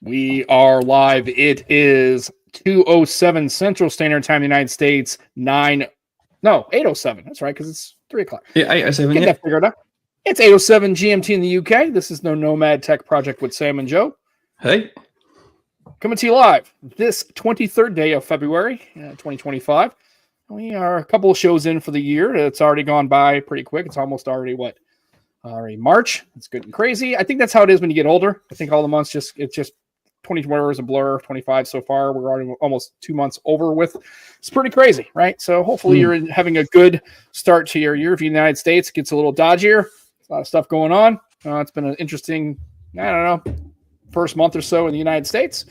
We are live. It is 2:07 Central Standard Time in the United States. 8:07. That's right, because it's 3 o'clock. Yeah, 8:07. Get that figured out. It's 8:07 GMT in the UK. This is the Nomad Tech Project with Sam and Joe. Hey. Coming to you live this 23rd day of February, 2025. We are a couple of shows in for the year. It's already gone by pretty quick. It's almost already March. It's getting crazy. I think that's how it is when you get older. I think all the months it's just 24 is a blur. 25 so far. We're already almost 2 months over with. It's pretty crazy, right? So hopefully you're having a good start to your year. If you're in the United States, it gets a little dodgier. A lot of stuff going on. It's been an interesting, first month or so in the United States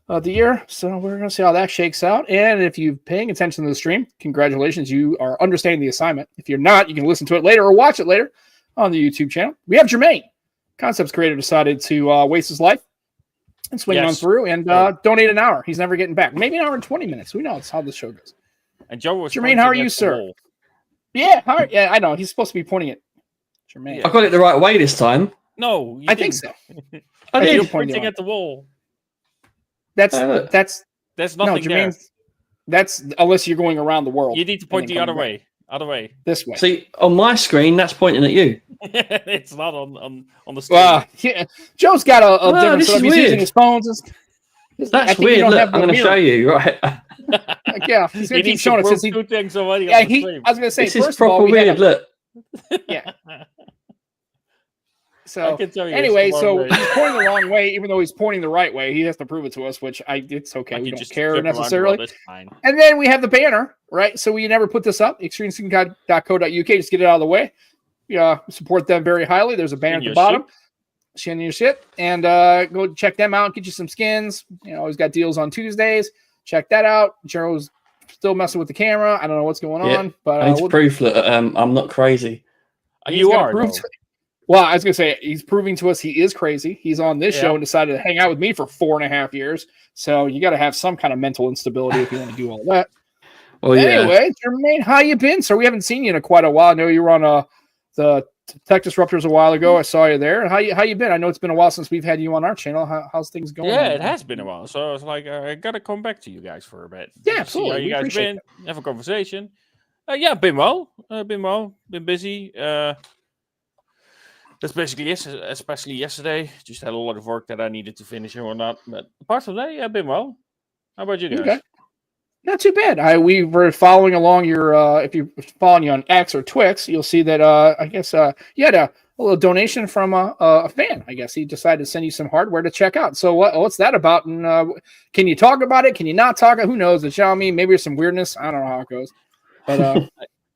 of the year. So we're going to see how that shakes out. And if you're paying attention to the stream, congratulations. You are understanding the assignment. If you're not, you can listen to it later or watch it later on the YouTube channel. We have Jermaine, Concepts creator, decided to waste his life and swing on through and donate an hour. He's never getting back. Maybe an hour and 20 minutes. Who knows how the show goes. And Joe was Jermaine, how are you, sir? Yeah, I know. He's supposed to be pointing at Jermaine. I got it the right way this time. No, I think so. You're pointing at the wall. That's There's nothing there. That's unless you're going around the world. You need to point the other way. Other way. This way. See, on my screen, that's pointing at you. It's not on the screen. Yeah. Joe's got a different setup. He's using his phones. That's weird. Look, I'm going to show you. Right. Yeah, he's going to keep showing it since he. Two things already. Yeah, I was going to say. This first is proper of all, weird. Look. Yeah. So anyway, so he's pointing the wrong way, even though he's pointing the right way. He has to prove it to us, which it's okay. We don't care necessarily. And then we have the banner, right? So we never put this up. extremescene.co.uk. Just get it out of the way. Support them very highly. There's a banner at the bottom. Shin your shit, and go check them out. Get you some skins. Always got deals on Tuesdays. Check that out. Joe's still messing with the camera. I don't know what's going on, but I need proof that I'm not crazy. You are. Well, I was going to say, he's proving to us he is crazy. He's on this show and decided to hang out with me for 4.5 years. So you got to have some kind of mental instability if you want to do all that. Well, anyway, Jermaine, how you been, sir? We haven't seen you in quite a while. I know you were on the Tech Disruptors a while ago. I saw you there. How you been? I know it's been a while since we've had you on our channel. How's things going? Yeah, it has been a while. So I was like, I got to come back to you guys for a bit. Yeah, absolutely. How you guys been? Have a conversation. Been well. Been busy. That's basically it, especially yesterday. Just had a lot of work that I needed to finish and whatnot. But apart from that, I've been well. How about you guys? Okay. Not too bad. We were following along your, if you're following you on X or Twix, you'll see that, I guess, you had a little donation from a fan. I guess he decided to send you some hardware to check out. So what's that about? And can you talk about it? Can you not talk? Who knows? The Xiaomi, maybe there's some weirdness. I don't know how it goes. But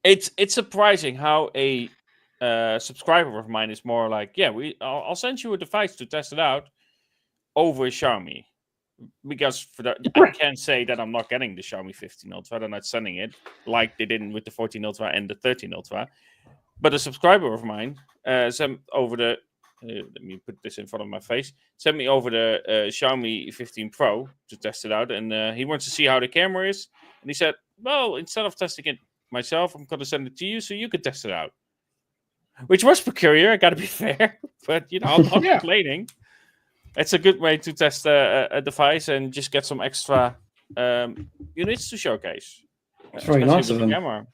it's surprising how a subscriber of mine is more like, I'll send you a device to test it out over Xiaomi, because I can't say that I'm not getting the Xiaomi 15 Ultra. They're not sending it like they didn't with the 14 Ultra and the 13 Ultra. But a subscriber of mine sent over the let me put this in front of my face. Sent me over the Xiaomi 15 Pro to test it out, and he wants to see how the camera is. And he said, "Well, instead of testing it myself, I'm going to send it to you so you can test it out." Which was peculiar, I gotta be fair, but I'm not complaining. It's a good way to test a device and just get some extra units to showcase. It's very nice of them. Camera.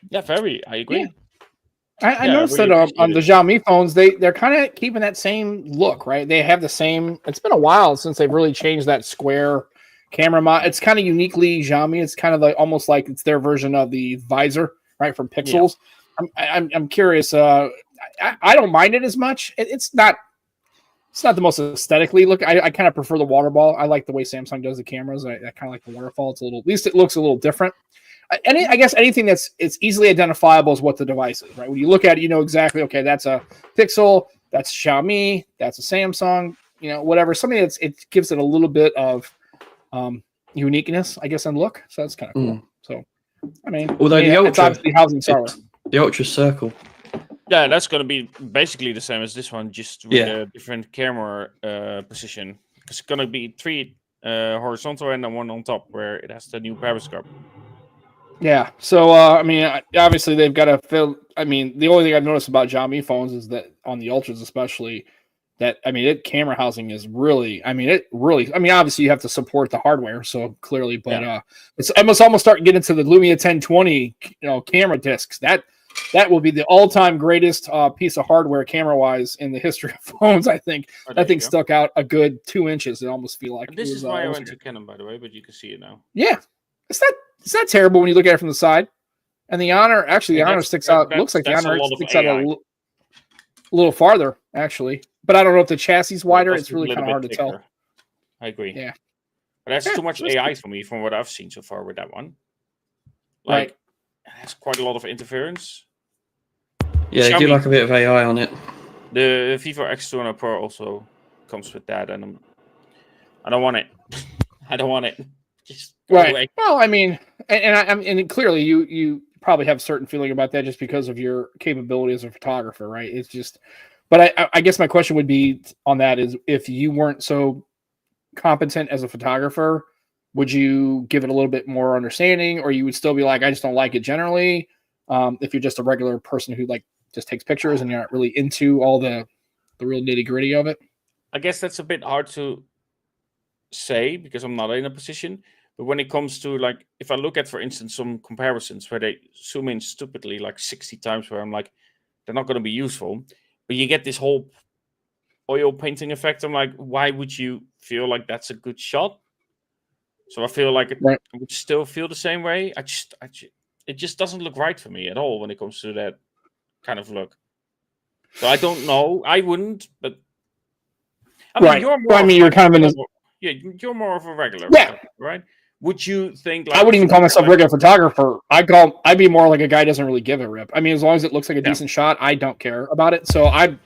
Yeah, very. I agree. Yeah. I noticed that on the Xiaomi phones, they're kind of keeping that same look, right? They have the same. It's been a while since they've really changed that square camera mod. It's kind of uniquely Xiaomi. It's kind of almost like it's their version of the visor, right, from Pixels. Yeah. I'm curious. I don't mind it as much. It's not the most aesthetically look. I kind of prefer the water ball. I like the way Samsung does the cameras. I kind of like the waterfall. At least it looks a little different. I guess anything it's easily identifiable is what the device is, right? When you look at it, you know exactly. Okay, that's a Pixel. That's Xiaomi. That's a Samsung. Whatever. Something it gives it a little bit of uniqueness, I guess, and look. So that's kind of cool. So I mean, although it's obviously housing Star. The Ultra Circle. Yeah, that's going to be basically the same as this one, just with a different camera position. It's going to be 3 horizontal and then 1 on top where it has the new periscope. Yeah, so, obviously they've got to fill... the only thing I've noticed about Xiaomi phones is that on the Ultras especially, that, I mean, camera housing is really, I mean, obviously you have to support the hardware, so clearly, but I must almost start getting into the Lumia 1020, camera discs. That will be the all-time greatest piece of hardware camera-wise in the history of phones. I think that thing stuck out a good 2 inches. It almost feel like this is why I went to Canon, by the way, but you can see it now. Yeah, it's not terrible when you look at it from the side. And the Honor, actually, the Honor sticks out. Looks like the Honor sticks out a little farther, actually. But I don't know if the chassis is wider. It's really kind of hard to tell. I agree. Yeah. But that's too much AI for me from what I've seen so far with that one. Like, it has quite a lot of interference. Yeah, I do like a bit of AI on it. The Vivo X200 Pro also comes with that, and I don't want it. I don't want it. Just go away. Well, I mean, and clearly you probably have a certain feeling about that just because of your capability as a photographer, right? It's just, but I guess my question would be on that is, if you weren't so competent as a photographer, would you give it a little bit more understanding, or you would still be like, I just don't like it generally? If you're just a regular person who like just takes pictures and you're not really into all the real nitty gritty of it. I guess that's a bit hard to say because I'm not in a position. But when it comes to, like, if I look at, for instance, some comparisons where they zoom in stupidly like 60 times, where I'm like, they're not going to be useful. But you get this whole oil painting effect. I'm like, why would you feel like that's a good shot? So I feel like it would still feel the same way. It just doesn't look right for me at all when it comes to that kind of look. So I don't know. I wouldn't, but I mean, you're more. You're kind of in you're more of a regular, right? Would you think? Like, I wouldn't even call myself a regular photographer. I'd be more like a guy who doesn't really give a rip. I mean, as long as it looks like a decent shot, I don't care about it. So I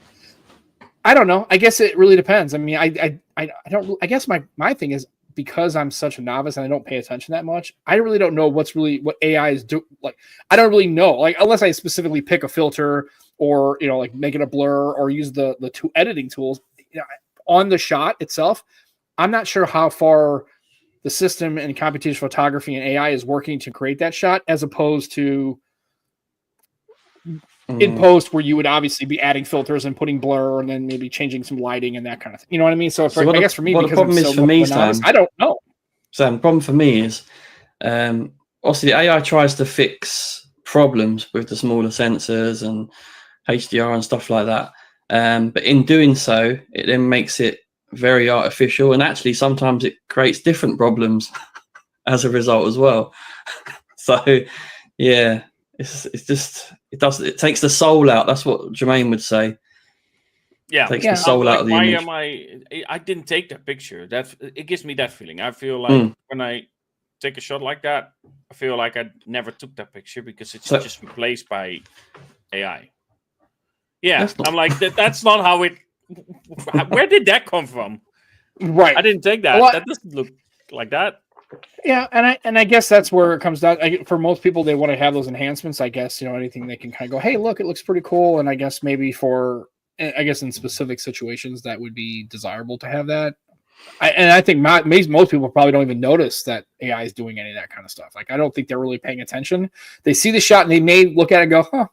don't know. I guess it really depends. I mean, I don't. I guess my thing is, because I'm such a novice and I don't pay attention that much, I really don't know what AI is doing. Like, I don't really know. Like, unless I specifically pick a filter or like make it a blur or use the two editing tools on the shot itself. I'm not sure how far the system and computational photography and AI is working to create that shot, as opposed to in post, where you would obviously be adding filters and putting blur and then maybe changing some lighting and that kind of thing. You know what I mean? So, I guess for me, because the problem is for me, Sam, I don't know. Sam, the problem for me is, obviously, the AI tries to fix problems with the smaller sensors and HDR and stuff like that. But in doing so, it then makes it very artificial, and actually sometimes it creates different problems as a result as well. So yeah, it takes the soul out. That's what Jermaine would say. Yeah, it takes the soul out of the image. I didn't take that picture. That it gives me that feeling. I feel like when I take a shot like that, I feel like I never took that picture because it's just replaced by AI. Yeah, I'm like, that's not how it. Where did that come from? Right, I didn't take that. That doesn't look like that. Yeah, and I guess that's where it comes down. For most people, they want to have those enhancements. I guess anything they can kind of go, hey, look, it looks pretty cool. And I guess maybe in specific situations that would be desirable to have that. I think most people probably don't even notice that AI is doing any of that kind of stuff. Like, I don't think they're really paying attention. They see the shot and they may look at it and go, huh,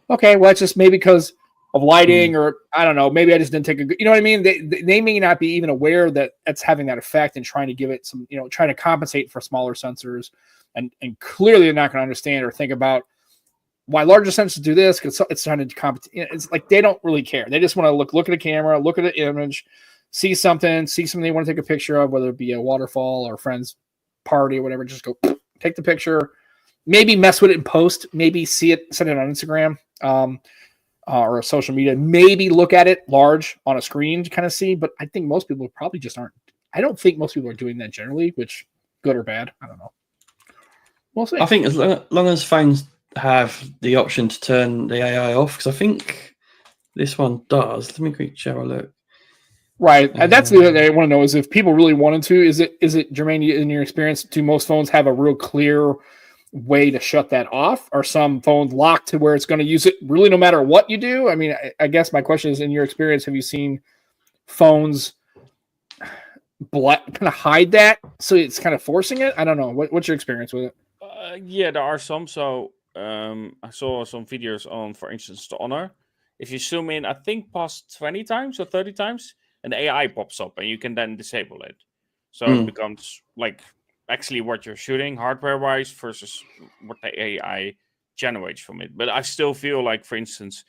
okay, well, it's just maybe because of lighting, or I don't know, maybe I just didn't take a good, you know what I mean? They may not be even aware that that's having that effect and trying to give it some, trying to compensate for smaller sensors, and clearly they're not going to understand or think about why larger sensors do this, because it's trying to compensate. It's like they don't really care. They just want to look at a camera, look at an image, see something they want to take a picture of, whether it be a waterfall or a friend's party or whatever. Just go take the picture, maybe mess with it in post, maybe see it, send it on Instagram. Or social media, maybe look at it large on a screen to kind of see. But I think most people probably just aren't. I don't think most people are doing that generally, which good or bad, I don't know. We'll see. I think as long as phones have the option to turn the AI off, because I think this one does. Let me quickly have a look. Right, and that's the other thing I want to know is if people really wanted to. Is it Jermaine, in your experience, do most phones have a real clear way to shut that off? Are some phones locked to where it's going to use it really no matter what you do? I mean, I guess my question is, in your experience, have you seen phones kind of hide that, so it's kind of forcing it? I don't know. What's your experience with it? Yeah, there are some. So I saw some videos on, for instance, the Honor, if you zoom in, I think past 20 times or 30 times, an AI pops up, and you can then disable it. So it becomes like actually what you're shooting hardware-wise versus what the AI generates from it. But I still feel like, for instance,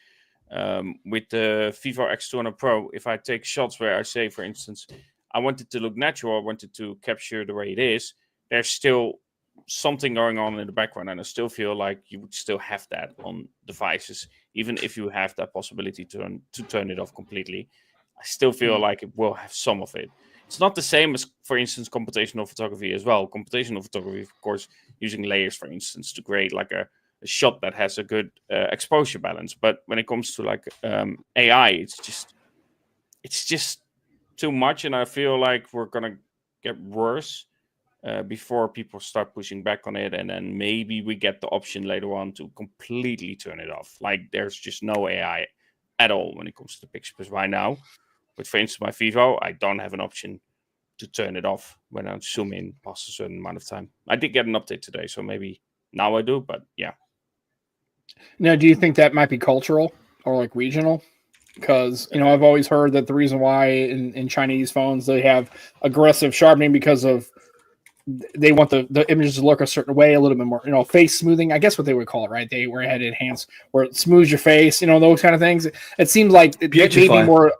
with the Vivo X200 Pro, if I take shots where I say, for instance, I want it to look natural, I want it to capture the way it is, there's still something going on in the background, and I still feel like you would still have that on devices, even if you have that possibility to turn it off completely. I still feel like it will have some of it. It's not the same as, for instance, computational photography as well. Computational photography, of course, using layers, for instance, to create like a shot that has a good exposure balance. But when it comes to like AI, it's just too much, and I feel like we're gonna get worse before people start pushing back on it, and then maybe we get the option later on to completely turn it off. Like there's just no AI at all when it comes to the pictures right now. But for instance, my Vivo, I don't have an option to turn it off when I zoom in past a certain amount of time. I did get an update today, so maybe now I do, but yeah. Now, do you think that might be cultural or like regional? Because, I've always heard that the reason why in Chinese phones they have aggressive sharpening because of they want the images to look a certain way, a little bit more, face smoothing, I guess what they would call it, right? They were had enhanced where it smooths your face, those kind of things. It seems like it may be more,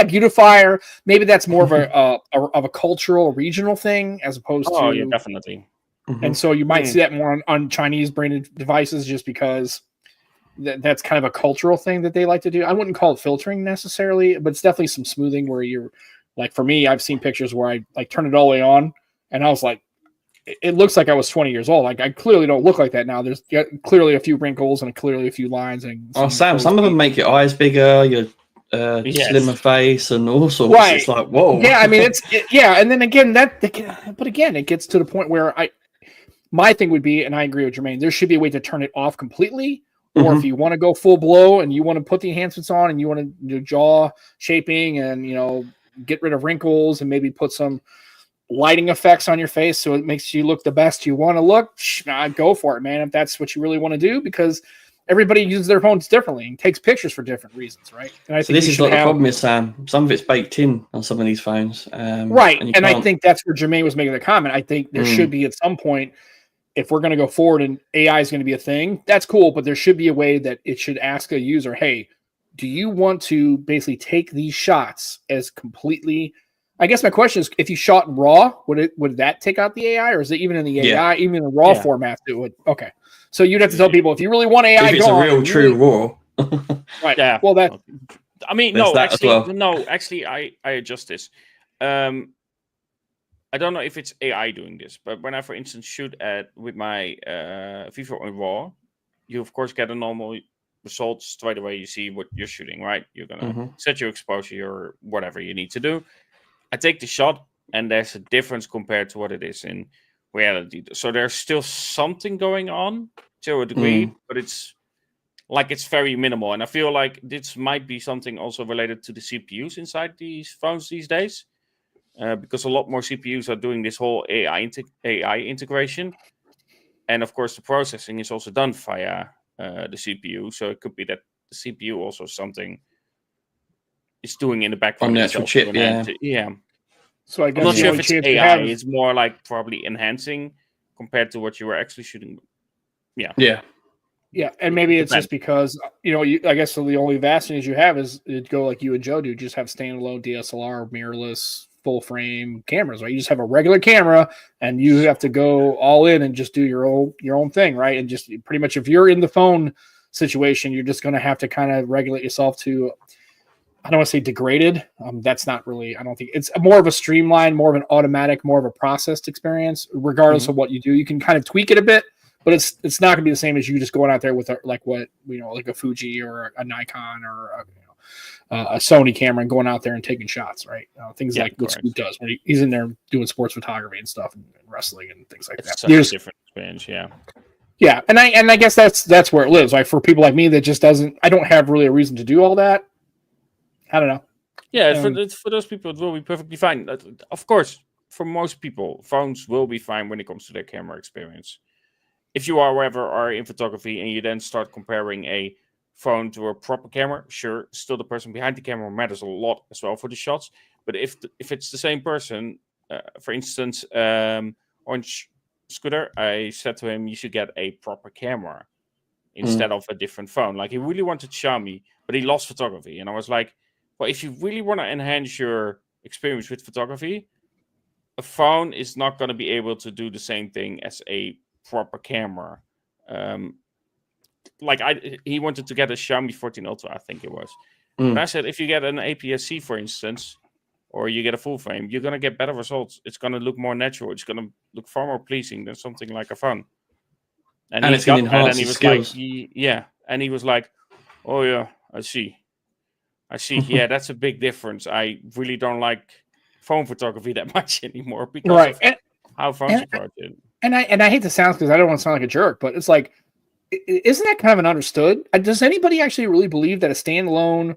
beautifier. Maybe that's more of a cultural regional thing as opposed to. Oh, yeah, definitely. And so you might see that more on Chinese branded devices just because that's kind of a cultural thing that they like to do. I wouldn't call it filtering necessarily, but it's definitely some smoothing where you're like, for me, I've seen pictures where I like turn it all the way on and I was like, it looks like I was 20 years old. Like I clearly don't look like that now. There's clearly a few wrinkles and clearly a few lines. And Sam, some of them make your eyes bigger, your slimmer face, and all sorts. Right. It's like, whoa. Yeah, I mean, and then again, but again, it gets to the point where my thing would be, and I agree with Jermaine, there should be a way to turn it off completely. Or if you want to go full blow and you want to put the enhancements on and you want to do jaw shaping and, get rid of wrinkles and maybe put some lighting effects on your face so it makes you look the best you want to look, go for it, man, if that's what you really want to do, because everybody uses their phones differently and takes pictures for different reasons, right? And I think this is what the problem is, Sam. Some of it's baked in on some of these phones. Right, and I think that's where Jermaine was making the comment. I think there should be at some point, if we're going to go forward and AI is going to be a thing, that's cool, but there should be a way that it should ask a user, hey, do you want to basically take these shots as completely... I guess my question is, if you shot in RAW, would that take out the AI, or is it even in the AI, even in the RAW format, it would? Okay, so you'd have to tell people if you really want AI, if it's a real true RAW, right? Yeah. Well, that. I mean, no, actually, I adjust this. I don't know if it's AI doing this, but when I, for instance, shoot with my Vivo in RAW, you of course get a normal result straight away. You see what you're shooting, right? You're gonna set your exposure or whatever you need to do. I take the shot, and there's a difference compared to what it is in reality. So there's still something going on to a degree, but it's very minimal. And I feel like this might be something also related to the CPUs inside these phones these days. Because a lot more CPUs are doing this whole AI integration. And of course, the processing is also done via the CPU. So it could be that the CPU also something is doing in the background. On the actual chip, yeah. So I guess I'm not sure if it's AI. It's more like probably enhancing compared to what you were actually shooting. Yeah. And maybe it's just because, I guess the only advantage you have is to go like you and Joe do, just have standalone DSLR, mirrorless, full frame cameras, right? You just have a regular camera and you have to go all in and just do your own thing, right? And just pretty much if you're in the phone situation, you're just going to have to kind of regulate yourself to, I don't want to say degraded. That's not really, I don't think it's more of a streamlined, more of an automatic, more of a processed experience, regardless of what you do. You can kind of tweak it a bit, but it's not going to be the same as you just going out there with like a Fuji or a Nikon or a Sony camera and going out there and taking shots, right? Things like what Scoop does when he's in there doing sports photography and stuff and wrestling and things like that. Such a different experience, yeah. And I guess that's where it lives. Like for people like me that just I don't have really a reason to do all that. I don't know. Yeah, for those people, it will be perfectly fine. Of course, for most people, phones will be fine when it comes to their camera experience. If you are in photography and you then start comparing a phone to a proper camera, sure, still the person behind the camera matters a lot as well for the shots. But if it's the same person, for instance, Orange Scooter, I said to him, you should get a proper camera instead of a different phone. Like, he really wanted Xiaomi, but he lost photography. And I was like, well, if you really want to enhance your experience with photography, a phone is not going to be able to do the same thing as a proper camera. He wanted to get a Xiaomi 14 Ultra, I think it was. But I said, if you get an APS-C, for instance, or you get a full frame, you're going to get better results. It's going to look more natural. It's going to look far more pleasing than something like a phone. And it's going to enhance the skills. And he was like, oh yeah, I see. Yeah, that's a big difference. I really don't like phone photography that much anymore because of how phones approach it. And I hate to sound, because I don't want to sound like a jerk, but it's like, isn't that kind of an understood? Does anybody actually really believe that a standalone,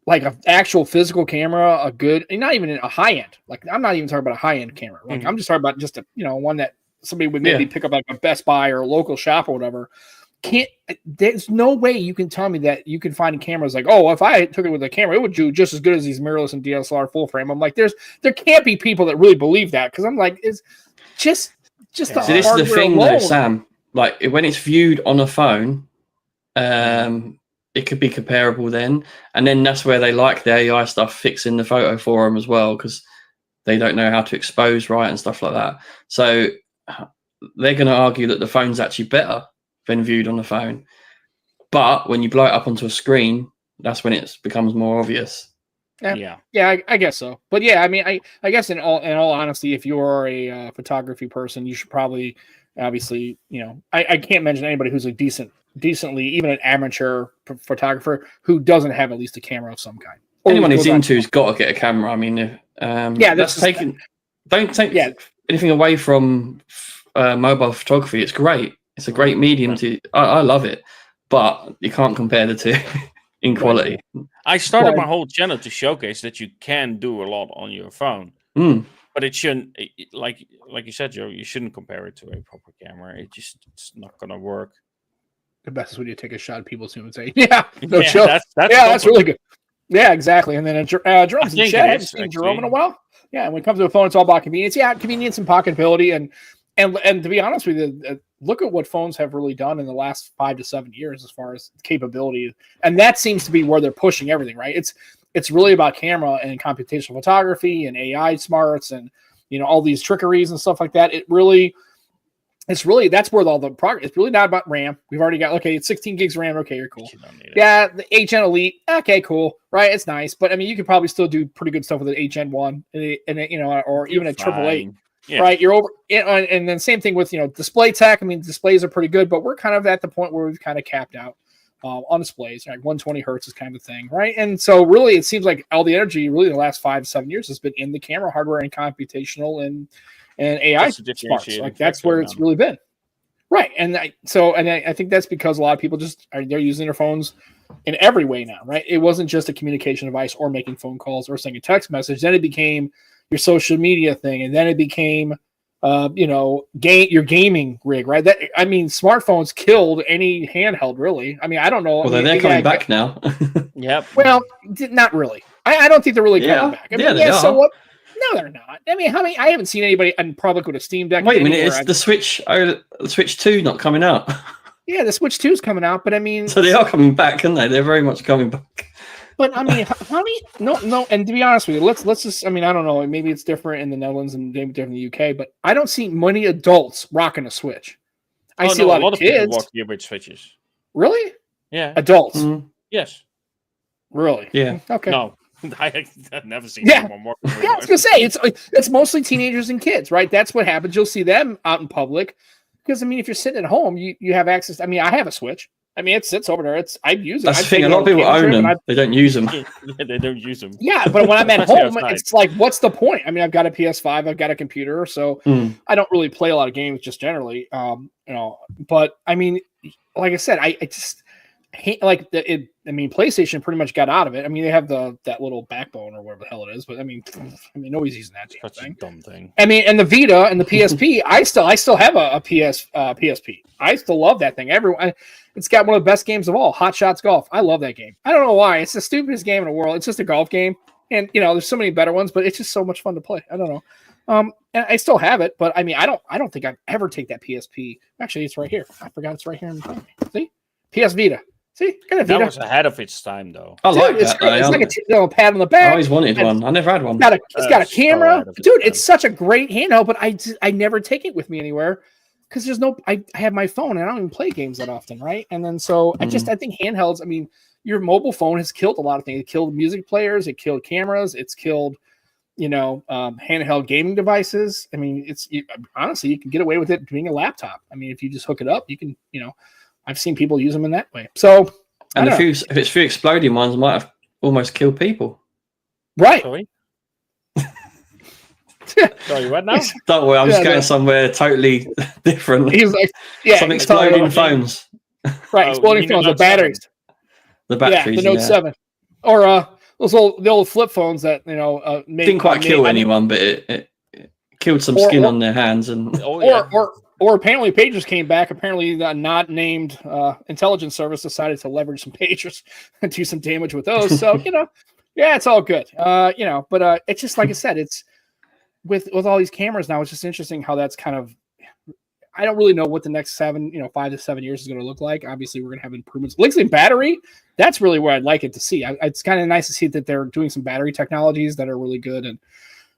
like an actual physical camera, a good, and not even a high end, like I'm not even talking about a high end camera, like I'm just talking about just a one that somebody would maybe pick up like a Best Buy or a local shop or whatever. There's no way you can tell me that you can find cameras like, oh, if I took it with a camera, it would do just as good as these mirrorless and DSLR full frame. I'm like, there can't be people that really believe that, because I'm like, it's just the so this is the thing alone. though, Sam. Like, when it's viewed on a phone, it could be comparable then, and then that's where they like the AI stuff fixing the photo for them as well, because they don't know how to expose right and stuff like that. So they're going to argue that the phone's actually better when viewed on the phone, but when you blow it up onto a screen, that's when it becomes more obvious. Yeah, I guess so. But yeah, I mean, I guess in all honesty, if you are a photography person, you should probably, obviously, I can't mention anybody who's a decently, even an amateur photographer who doesn't have at least a camera of some kind. Anyone who's into's got to get a camera. I mean, don't take anything away from mobile photography. It's great. It's a great medium I love it, but you can't compare the two in quality. I started my whole channel to showcase that you can do a lot on your phone, but it shouldn't, like you said, Joe, you shouldn't compare it to a proper camera. It's not gonna work. The best is when you take a shot at people soon and say, that's really good. Yeah, exactly. And then Jerome's in chat. I haven't seen Jerome in a while. Yeah, when it comes to a phone, it's all about convenience. Yeah, convenience and pocketability, and to be honest with you, look at what phones have really done in the last 5 to 7 years as far as capability, and that seems to be where they're pushing everything. Right? It's really about camera and computational photography and AI smarts and all these trickeries and stuff like that. It's really that's where all the progress. It's really not about RAM. We've already got it's 16 gigs RAM. Okay, you're cool. Yeah, the 8 Gen Elite. Okay, cool. Right, it's nice, but I mean, you could probably still do pretty good stuff with an 8 Gen 1 and or even a triple 8. Yeah. Right, you're over, and then same thing with display tech. I mean, displays are pretty good, but we're kind of at the point where we've kind of capped out on displays. Like 120 hertz is kind of a thing, right? And so really, it seems like all the energy really in the last 5 to 7 years has been in the camera hardware and computational and AI smarts. Like that's where it's really been, right? And I think that's because a lot of people they're using their phones in every way now, right? It wasn't just a communication device or making phone calls or sending a text message. Then it became your social media thing, and then it became your gaming rig, right? Smartphones killed any handheld, really. I mean, I don't know. Well, they're coming back now. Yep. Well, not really. I don't think they're really coming back. I mean, they are. So what? No, they're not. I mean, I haven't seen anybody in public with a Steam Deck. Wait a minute, it's the Switch 2 not coming out. Yeah, the Switch 2 is coming out, but I mean, so they are coming back, aren't they? They're very much coming back. But I mean, how many? No. And to be honest with you, let's just. I mean, I don't know. Maybe it's different in the Netherlands and maybe different in the UK, but I don't see many adults rocking a Switch. I see a lot of kids walk here with Switches. Really? Yeah. Adults. Mm-hmm. Yes. Really? Yeah. Okay. No, I've never seen someone walking. Yeah, I was gonna say it's mostly teenagers and kids, right? That's what happens. You'll see them out in public because I mean, if you're sitting at home, you have access. I mean, I have a Switch. I mean, it sits over there. I use it. That's the thing. A lot of people own them. They don't use them. Yeah, they don't use them. Yeah, but when I'm at home, it's like, what's the point? I mean, I've got a PS5. I've got a computer, so I don't really play a lot of games just generally. But I mean, like I said, PlayStation pretty much got out of it. I mean, they have that little backbone or whatever the hell it is, but I mean, nobody's using that damn Such a thing. dumb thing. I mean, and the Vita and the PSP, I still have a PSP. I still love that thing. It's got one of the best games of all, Hot Shots Golf. I love that game. I don't know why. It's the stupidest game in the world. It's just a golf game, and there's so many better ones, but it's just so much fun to play. I don't know. And I still have it, but I mean, I don't think I'd ever take that PSP. Actually, it's right here. I forgot it's right here in front of me. See, PS Vita. See, got a Vita. That was ahead of its time, though. I like It's that. great. It's like a pat on the back. I always wanted one. I never had one. It's got a camera, ahead of its dude. time. It's such a great handheld, but I never take it with me anywhere because there's no. I have my phone and I don't even play games that often, right? And then so I think handhelds. I mean, your mobile phone has killed a lot of things. It killed music players. It killed cameras. It's killed, handheld gaming devices. I mean, honestly, you can get away with it being a laptop. I mean, if you just hook it up, you can. I've seen people use them in that way. So. And if it's few exploding ones, might have almost killed people. Right. Sorry. Sorry, what now? Don't worry, I'm just going somewhere totally different. He's like, some exploding phones. Right, exploding phones, the batteries. The batteries. The Note 7. Or the old flip phones that didn't quite kill anyone, but it killed some skin on their hands and Or apparently pagers came back. Apparently the not named intelligence service decided to leverage some pagers and do some damage with those. So, it's all good. But it's just like I said, it's with all these cameras now, it's just interesting how that's kind of, I don't really know what the next 5 to 7 years is going to look like. Obviously we're going to have improvements. Lithium battery, that's really where I'd like it to see. It's kind of nice to see that they're doing some battery technologies that are really good.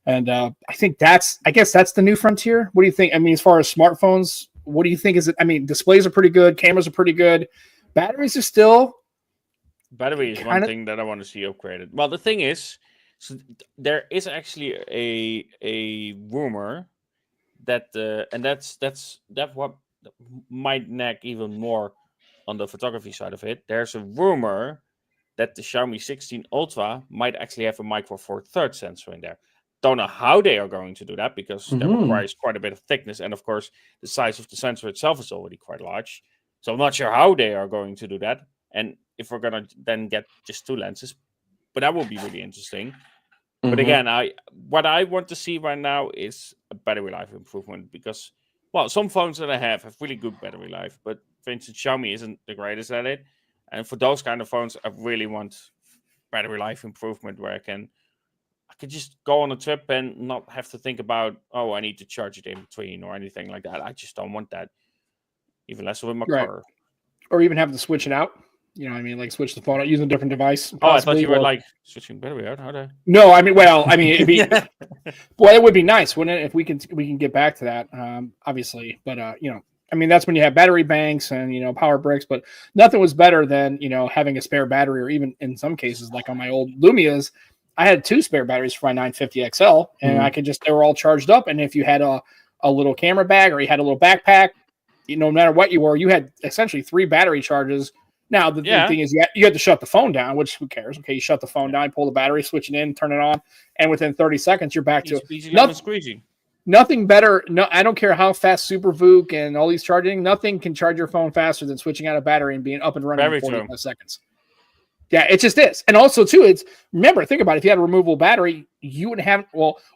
And I think that's the new frontier. What do you think? I mean, as far as smartphones, what do you think is it? I mean, displays are pretty good. Cameras are pretty good. Batteries are still. Battery is one thing that I want to see upgraded. Well, the thing is, so there is actually a rumor that that what might nag even more on the photography side of it. There's a rumor that the Xiaomi 16 Ultra might actually have a Micro Four Thirds sensor in there. Don't know how they are going to do that because that requires quite a bit of thickness, and of course the size of the sensor itself is already quite large. So I'm not sure how they are going to do that, and if we're gonna then get just 2 lenses, but that will be really interesting. But again, what I want to see right now is a battery life improvement because, well, some phones that I have really good battery life, but for instance, Xiaomi isn't the greatest at it, and for those kind of phones, I really want battery life improvement where I could just go on a trip and not have to think about, I need to charge it in between or anything like that. I just don't want that. Even less with my car. Or even having to switch it out. You know what I mean? Like switch the phone out using a different device. I thought you were like switching battery out. How'd I? No, it'd be, boy, it would be nice, wouldn't it? If we can get back to that, obviously. But, that's when you have battery banks and, power bricks, but nothing was better than, having a spare battery or even in some cases, like on my old Lumias, I had 2 spare batteries for my 950 XL and they were all charged up. And if you had a little camera bag or you had a little backpack, no matter what you were, you had essentially 3 battery charges. Now, the thing is you had to shut the phone down, which who cares? Okay, you shut the phone down, pull the battery, switch it in, turn it on, and within 30 seconds, you're back to nothing better. No, I don't care how fast SuperVOOC and all these charging, nothing can charge your phone faster than switching out a battery and being up and running in 45 seconds. Yeah, it just is. And also, too, think about it. If you had a removable battery, you wouldn't have,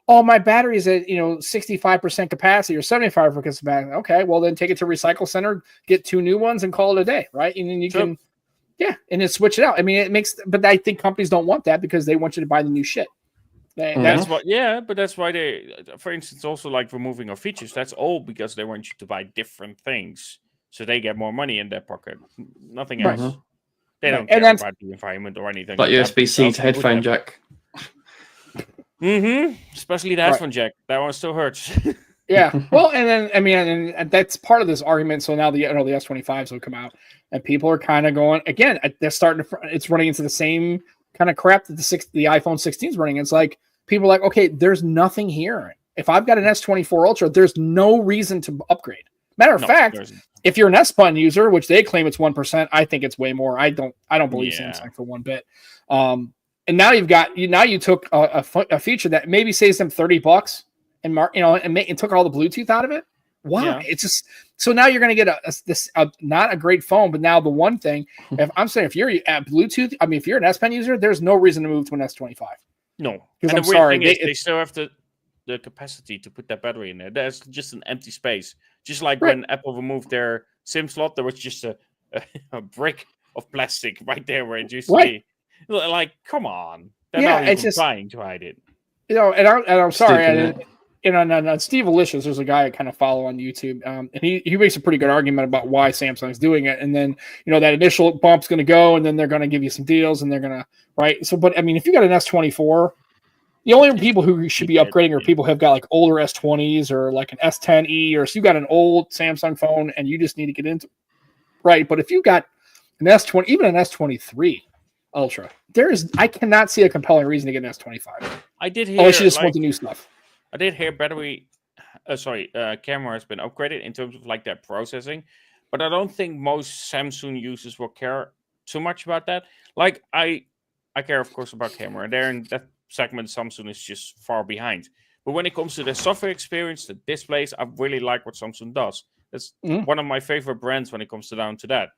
my battery is at, 65% capacity or 75% capacity. Okay, well, then take it to a recycle center, get 2 new ones and call it a day, right? And then you can, and then switch it out. I mean, but I think companies don't want that because they want you to buy the new shit. That's why they, for instance, also like removing our features, that's all because they want you to buy different things so they get more money in their pocket. Nothing else. Right. They don't care about the environment or anything. Like USB-C to headphone jack. Especially the headphone jack. That one still hurts. Yeah. Well, and then and that's part of this argument. So now the S25s will come out, and people are kind of going again. They're starting to. It's running into the same kind of crap that the iPhone 16 is running. It's like people are like, okay, there's nothing here. If I've got an S24 Ultra, there's no reason to upgrade. Matter of fact, if you're an S-Pen user, which they claim it's 1%, I think it's way more. I don't believe Samsung for one bit. And now you took a feature that maybe saves them $30 and took all the Bluetooth out of it, Why? Yeah. It's just so now you're going to get not a great phone, but now the one thing, if I'm saying if you're at Bluetooth, I mean, if you're an S Pen user, there's no reason to move to an S25. No, because and I'm the weird sorry, thing is they still have the capacity to put that battery in there. There's just an empty space. Just like Right. when Apple removed their SIM slot, there was just a brick of plastic right there where it used to be. Like, come on. They're Yeah, not it's even just- trying to hide it. You know, and I'm sorry, Stupid, on Steve Alicious, there's a guy I kind of follow on YouTube, and he makes a pretty good argument about why Samsung's doing it, and then that initial bump's going to go, and then they're going to give you some deals, and they're going to right. So, but I mean, if you got an S24, the only people who should be upgrading are people who have got like older S20s or like an S10e, or so you got an old Samsung phone and you just need to get into right. But if you got an S20, even an S23 Ultra, I cannot see a compelling reason to get an S25. I did hear. Unless you just want the new stuff. I did hear camera has been upgraded in terms of like that processing, but I don't think most Samsung users will care too much about that. Like I care, of course, about camera, and there in that segment, Samsung is just far behind. But when it comes to the software experience, the displays, I really like what Samsung does. That's one of my favorite brands when it comes down to that.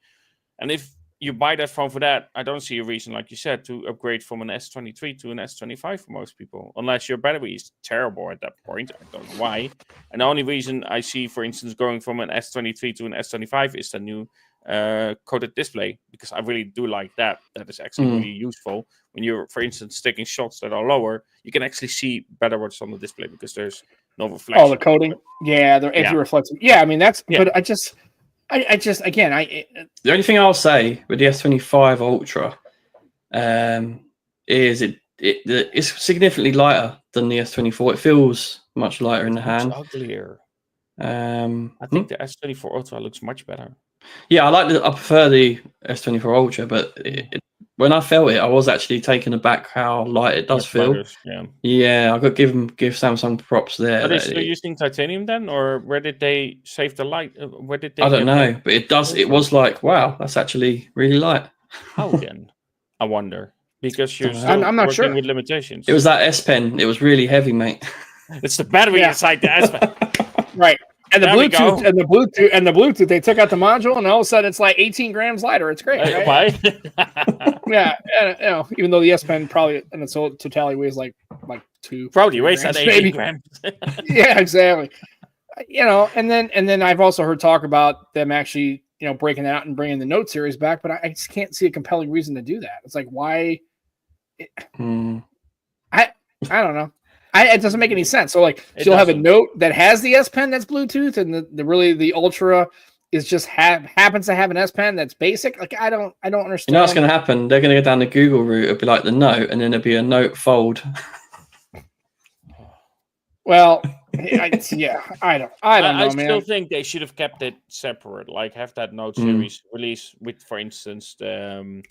And if you buy that phone for that, I don't see a reason, like you said, to upgrade from an S23 to an S25 for most people, unless your battery is terrible at that point. I don't know why. And the only reason I see, for instance, going from an S23 to an S25 is the new coated display, because I really do like that. That is actually really useful. When you're, for instance, taking shots that are lower, you can actually see better what's on the display because there's no reflection. Oh, the coating. Yeah, they're anti-reflective. Yeah, I mean, that's, but I just, again, the only thing I'll say with the S25 Ultra is it's significantly lighter than the S24. It feels much lighter in the hand. Uglier. I think the S24 Ultra looks much better. Yeah, I prefer the S24 Ultra, but when I felt it, I was actually taken aback how light it does feel. Lighters, yeah, I could give Samsung props there. Are they still using titanium then, or where did they save the light? Where did they? I don't know, but it does. It was like, wow, that's actually really light. How then? I wonder, because you're still I'm not working sure. with limitations. It was that S Pen. It was really heavy, mate. It's the battery inside the S Pen. Right. And the There Bluetooth, they took out the module, and all of a sudden it's like 18 grams lighter. It's great. Right? Why? Yeah, and, even though the S Pen probably in its totality weighs like 2. Probably weighs at 18 grams. Yeah, exactly. And then I've also heard talk about them actually, breaking that out and bringing the Note series back, but I just can't see a compelling reason to do that. It's like, why? I don't know. It doesn't make any sense. So like, you'll have a Note that has the S Pen that's Bluetooth, and the Ultra is just happens to have an S Pen that's basic. Like, I don't understand. You know what's going to happen? They're going to go down the Google route. It'll be like the Note, and then there'll be a Note Fold. Well, I don't know, man. I still think they should have kept it separate. Like, have that Note series release with, for instance, the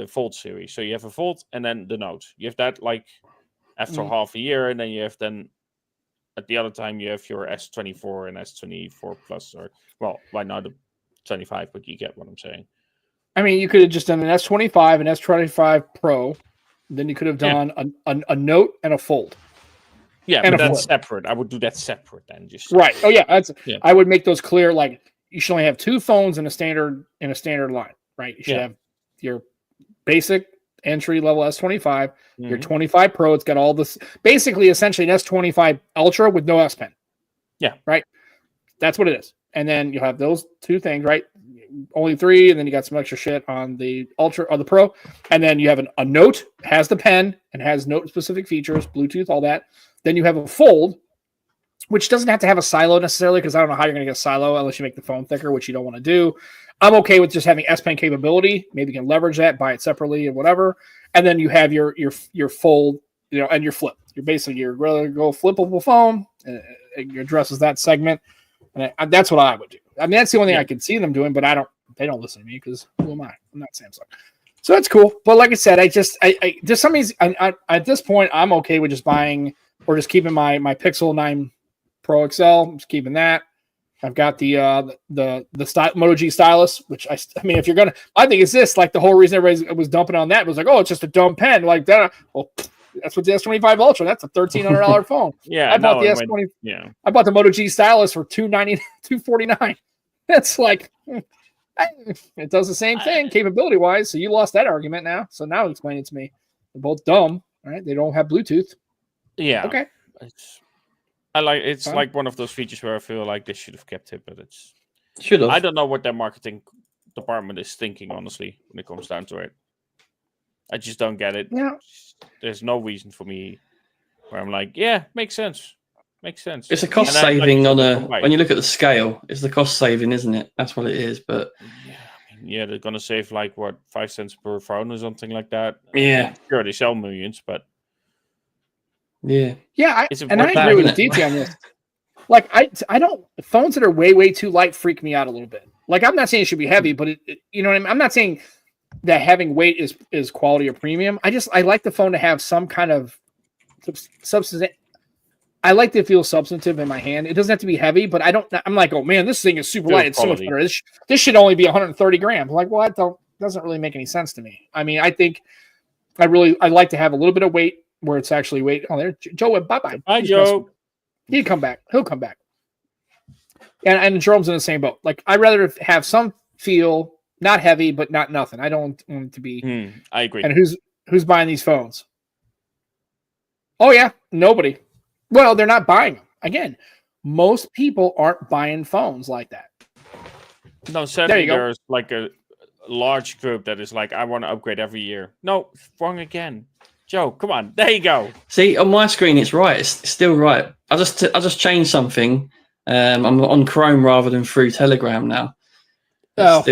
Fold series. So you have a Fold and then the Note. You have that like after half a year, and then you have at the other time you have your S24 and S24 Plus, or right now the 25, but you get what I'm saying. I mean, you could have just done an S25 and S25 Pro, then you could have done a Note and a Fold. Yeah, and but that's separate. I would do that separate then. Just right. Oh yeah, I would make those clear. Like, you should only have 2 phones in a standard line, right? You should have your basic entry level S25, your 25 Pro. It's got all this, basically, essentially an S25 Ultra with no S Pen. Yeah, right. That's what it is. And then you'll have those 2 things, right? Only 3, and then you got some extra shit on the Ultra or the Pro, and then you have a Note, has the pen and has Note specific features, Bluetooth, all that. Then you have a Fold, which doesn't have to have a silo necessarily, because I don't know how you're going to get a silo unless you make the phone thicker, which you don't want to do. I'm okay with just having S Pen capability. Maybe you can leverage that, buy it separately and whatever. And then you have your Fold, and your Flip. You're basically your regular go flippable phone. It addresses that segment, and that's what I would do. I mean, that's the only thing I can see them doing, but they don't listen to me, because who am I? I'm not Samsung. So that's cool. But like I said, I just some of these, at this point, I'm okay with just buying or just keeping my Pixel 9 Pro XL. I'm just keeping that. I've got the Moto G stylus, which I mean, if you're I think it's this, like, the whole reason everybody was dumping on that was like, oh, it's just a dumb pen like that. Well, That's what the S25 Ultra. That's a $1,300 phone. Yeah, I bought the no, S20. yeah. I bought the Moto G Stylus for $249. That's like, it does the same thing capability wise. So you lost that argument now. So now explain it to me. They're both dumb, right? They don't have Bluetooth. Yeah. Okay. It's like one of those features where I feel like they should have kept it, but it's Should have. I don't know what their marketing department is thinking, honestly, when it comes down to it. I just don't get it. Yeah. There's no reason for me where I'm like, yeah, makes sense. Makes sense. It's a cost And saving like, when you look at the scale, it's the cost saving, isn't it? That's what it is. But yeah, they're gonna save like what 5 cents per phone or something like that. Yeah. Sure, they sell millions, but yeah. I It's agree bad, with isn't it? DT on this. Like I don't phones that are way too light freak me out a little bit. Like I'm not saying it should be heavy, but it you know what I mean? I'm not saying that having weight is quality or premium. I like the phone to have some kind of substance. I like to feel substantive in my hand. It doesn't have to be heavy, but I'm like, oh man, this thing is super light. It's so much better. This should only be 130 grams. I'm like, well, that doesn't really make any sense to me. I mean, I think I like to have a little bit of weight where it's actually weight. Oh, there, Joe went bye-bye. Hi, Joe. He'll come back. And Jerome's in the same boat. Like, I'd rather have some feel, not heavy, but not nothing. I don't want it to be. I agree. And who's buying these phones? Oh, yeah. Nobody. Well, they're not buying them. Again, most people aren't buying phones like that. No, sadly, there's like a large group that is like, I want to upgrade every year. No, wrong again. Joe, come on. There you go. See, on my screen, it's right. It's still right. I just changed something. I'm on Chrome rather than through Telegram now. It's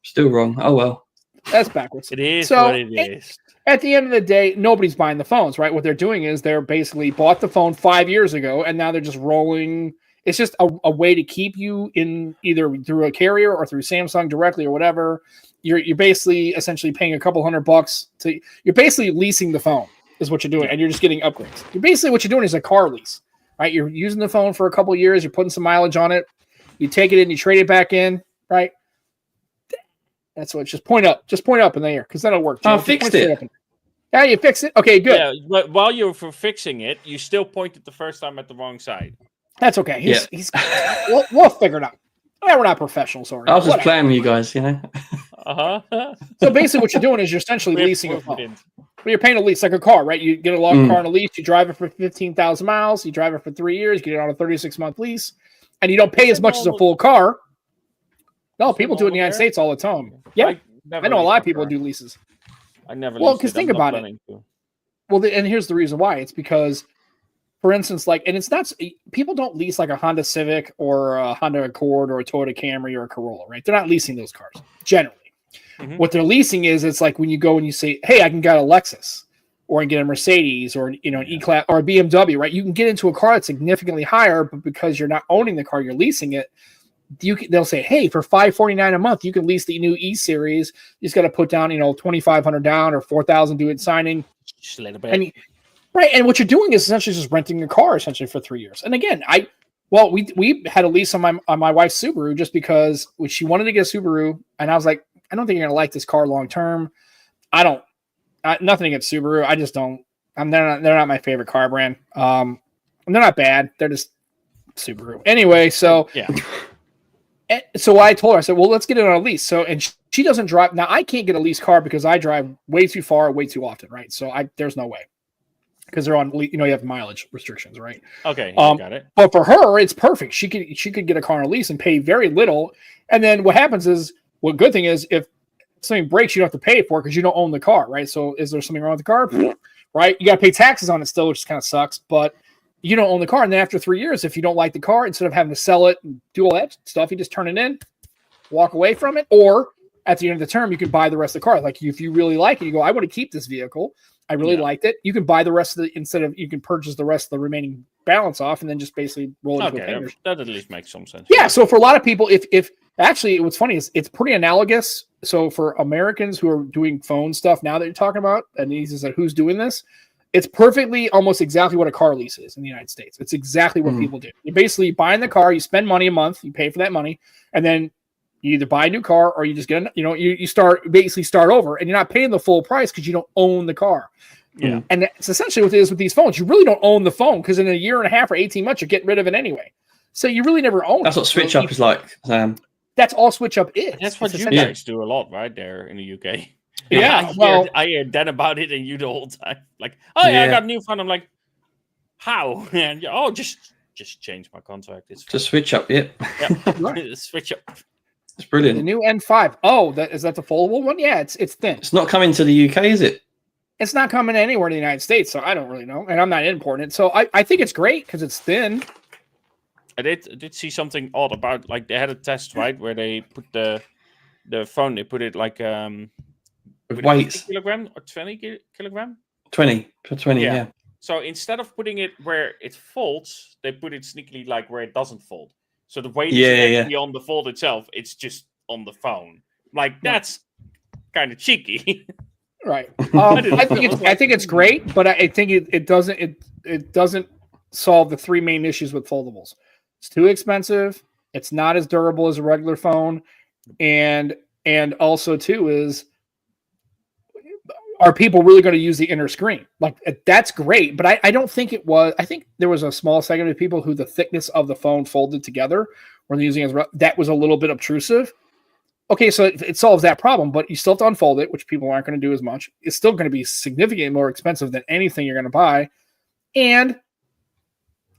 still wrong. Oh, well. That's backwards. It is what it is. At the end of the day, nobody's buying the phones, right? What they're doing is they're basically bought the phone 5 years ago, and now they're just rolling. It's just a way to keep you in either through a carrier or through Samsung directly or whatever. You're basically essentially paying a couple $100 you're basically leasing the phone is what you're doing, and you're just getting upgrades. What you're doing is a car lease, right? You're using the phone for a couple of years, you're putting some mileage on it, you take it in, you trade it back in, right? That's what. Just point up in the air because that'll work. I fixed it. Yeah, you fixed it. Okay, good. Yeah, but while you were fixing it, you still pointed the first time at the wrong side. That's okay. We'll figure it out. We're not professionals, sorry. I was just playing with you guys, you know. So basically, what you're doing is you're essentially leasing a phone. But you're paying a lease like a car, right? You get a long car on a lease. You drive it for 15,000 miles. You drive it for 3 years. You get it on a 36-month lease, and you don't pay as much as a full car. No, people do it in the United States all the time. Yeah, I know a lot of people do leases. I never. Well, because think about it. Well, and here's the reason why. It's because, for instance, and it's not people don't lease like a Honda Civic or a Honda Accord or a Toyota Camry or a Corolla, right? They're not leasing those cars generally. Mm-hmm. What they're leasing is it's like when you go and you say, "Hey, I can get a Lexus, or I can get a Mercedes, or an E-Class or a BMW," right? You can get into a car that's significantly higher, but because you're not owning the car, you're leasing it. They'll say, hey, for $549 a month, you can lease the new E-Series. You just got to put down, $2,500 down or $4,000 do it signing. Just a little bit. Right. And what you're doing is essentially just renting a car essentially for 3 years. And again, we had a lease on my wife's Subaru just because she wanted to get a Subaru. And I was like, I don't think you're going to like this car long term. Nothing against Subaru. I just don't. They're not my favorite car brand. And they're not bad. They're just Subaru. Anyway, so yeah. So I told her, I said, well, let's get it on a lease. So, and she doesn't drive. Now, I can't get a lease car because I drive way too far, way too often, right? So there's no way. Because they're on, you have mileage restrictions, right? Okay, got it. But for her, it's perfect. She could get a car on a lease and pay very little. And then what happens is, good thing is if something breaks, you don't have to pay for it because you don't own the car, right? So is there something wrong with the car? Right? You got to pay taxes on it still, which kind of sucks, but you don't own the car. And then after 3 years, if you don't like the car, instead of having to sell it and do all that stuff, you just turn it in, walk away from it. Or at the end of the term, you can buy the rest of the car. Like if you really like it, you go, I want to keep this vehicle. I really liked it. You can buy the rest of you can purchase the rest of the remaining balance off and then just basically roll it into a payment. That at least makes some sense. Yeah. So for a lot of people, if actually what's funny is it's pretty analogous. So for Americans who are doing phone stuff now that you're talking about, and he's like, who's doing this? It's perfectly almost exactly what a car lease is in the United States. It's exactly what people do. You're basically buying the car, you spend money a month, you pay for that money, and then you either buy a new car or you just get, you start over and you're not paying the full price because you don't own the car. Yeah. And it's essentially what it is with these phones. You really don't own the phone because in a year and a half or 18 months, you're getting rid of it anyway. So you really never own That's it. what switch up is like, Sam. That's all switch up is. That's what It's you essentially- guys do a lot, right, there in the UK. Yeah, well, I hear Dan about it and you the whole time. Like, oh yeah, I Yeah. got a new phone. I'm like, how? And oh, just change my contract. It's fine. Just switch up, yep. Yeah. Switch up. It's the brilliant. new N5. Oh, is that the foldable one? Yeah, it's thin. It's not coming to the UK, is it? It's not coming anywhere in the United States, so I don't really know. And I'm not importing it. So I think it's great because it's thin. I did see something odd about, like, they had a test, right, where they put the phone, they put it like With with weights. 50 kilogram or 20 kilogram. 20 for 20, Yeah. yeah. So instead of putting it where it folds, they put it sneakily like where it doesn't fold. So the weight Yeah, isn't yeah. actually on the fold itself; it's just on the phone. Like, that's kind of cheeky. Right. didn't I know. think I was it's like, great, but I think it doesn't solve the three main issues with foldables. It's too expensive. It's not as durable as a regular phone, and also too is, are people really going to use the inner screen? Like, that's great, but I don't think it was. I think there was a small segment of people who the thickness of the phone folded together when they're using it as that was a little bit obtrusive. Okay, so it solves that problem, but you still have to unfold it, which people aren't going to do as much. It's still going to be significantly more expensive than anything you're going to buy, and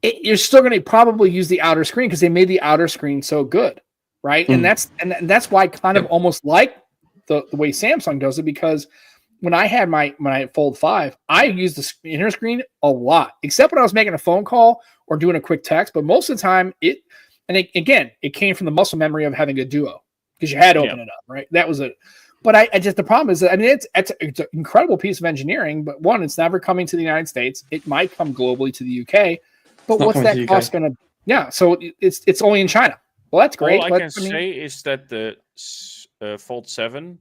you're still going to probably use the outer screen because they made the outer screen so good, right? And that's why I kind of almost like the way Samsung does it, because when I had my Fold 5, I used the inner screen a lot, except when I was making a phone call or doing a quick text. But most of the time, it came from the muscle memory of having a Duo, because you had to open it up, right? That was it. But I just, the problem is that, I mean, it's an incredible piece of engineering, but one, it's never coming to the United States. It might come globally to the UK, but what's that cost going to? Yeah, so it's only in China. Well, that's great. All I can say is that the Fold 7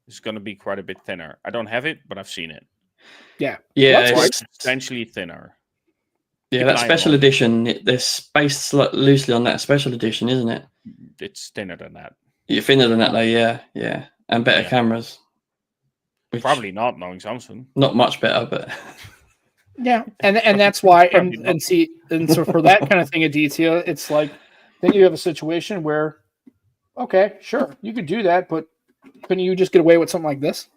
is going to be quite a bit thinner. I don't have it, but I've seen it. Yeah, Yeah, It's substantially thinner. yeah. That special edition, they're spaced loosely on that special edition, isn't it? It's thinner than that. You're thinner than that, though. Yeah, and better cameras. Which, Probably not, knowing Samsung. not much better, but yeah, and that's why, and so for that kind of thing of detail, it's like then you have a situation where, okay, sure, you could do that, but couldn't you just get away with something like this?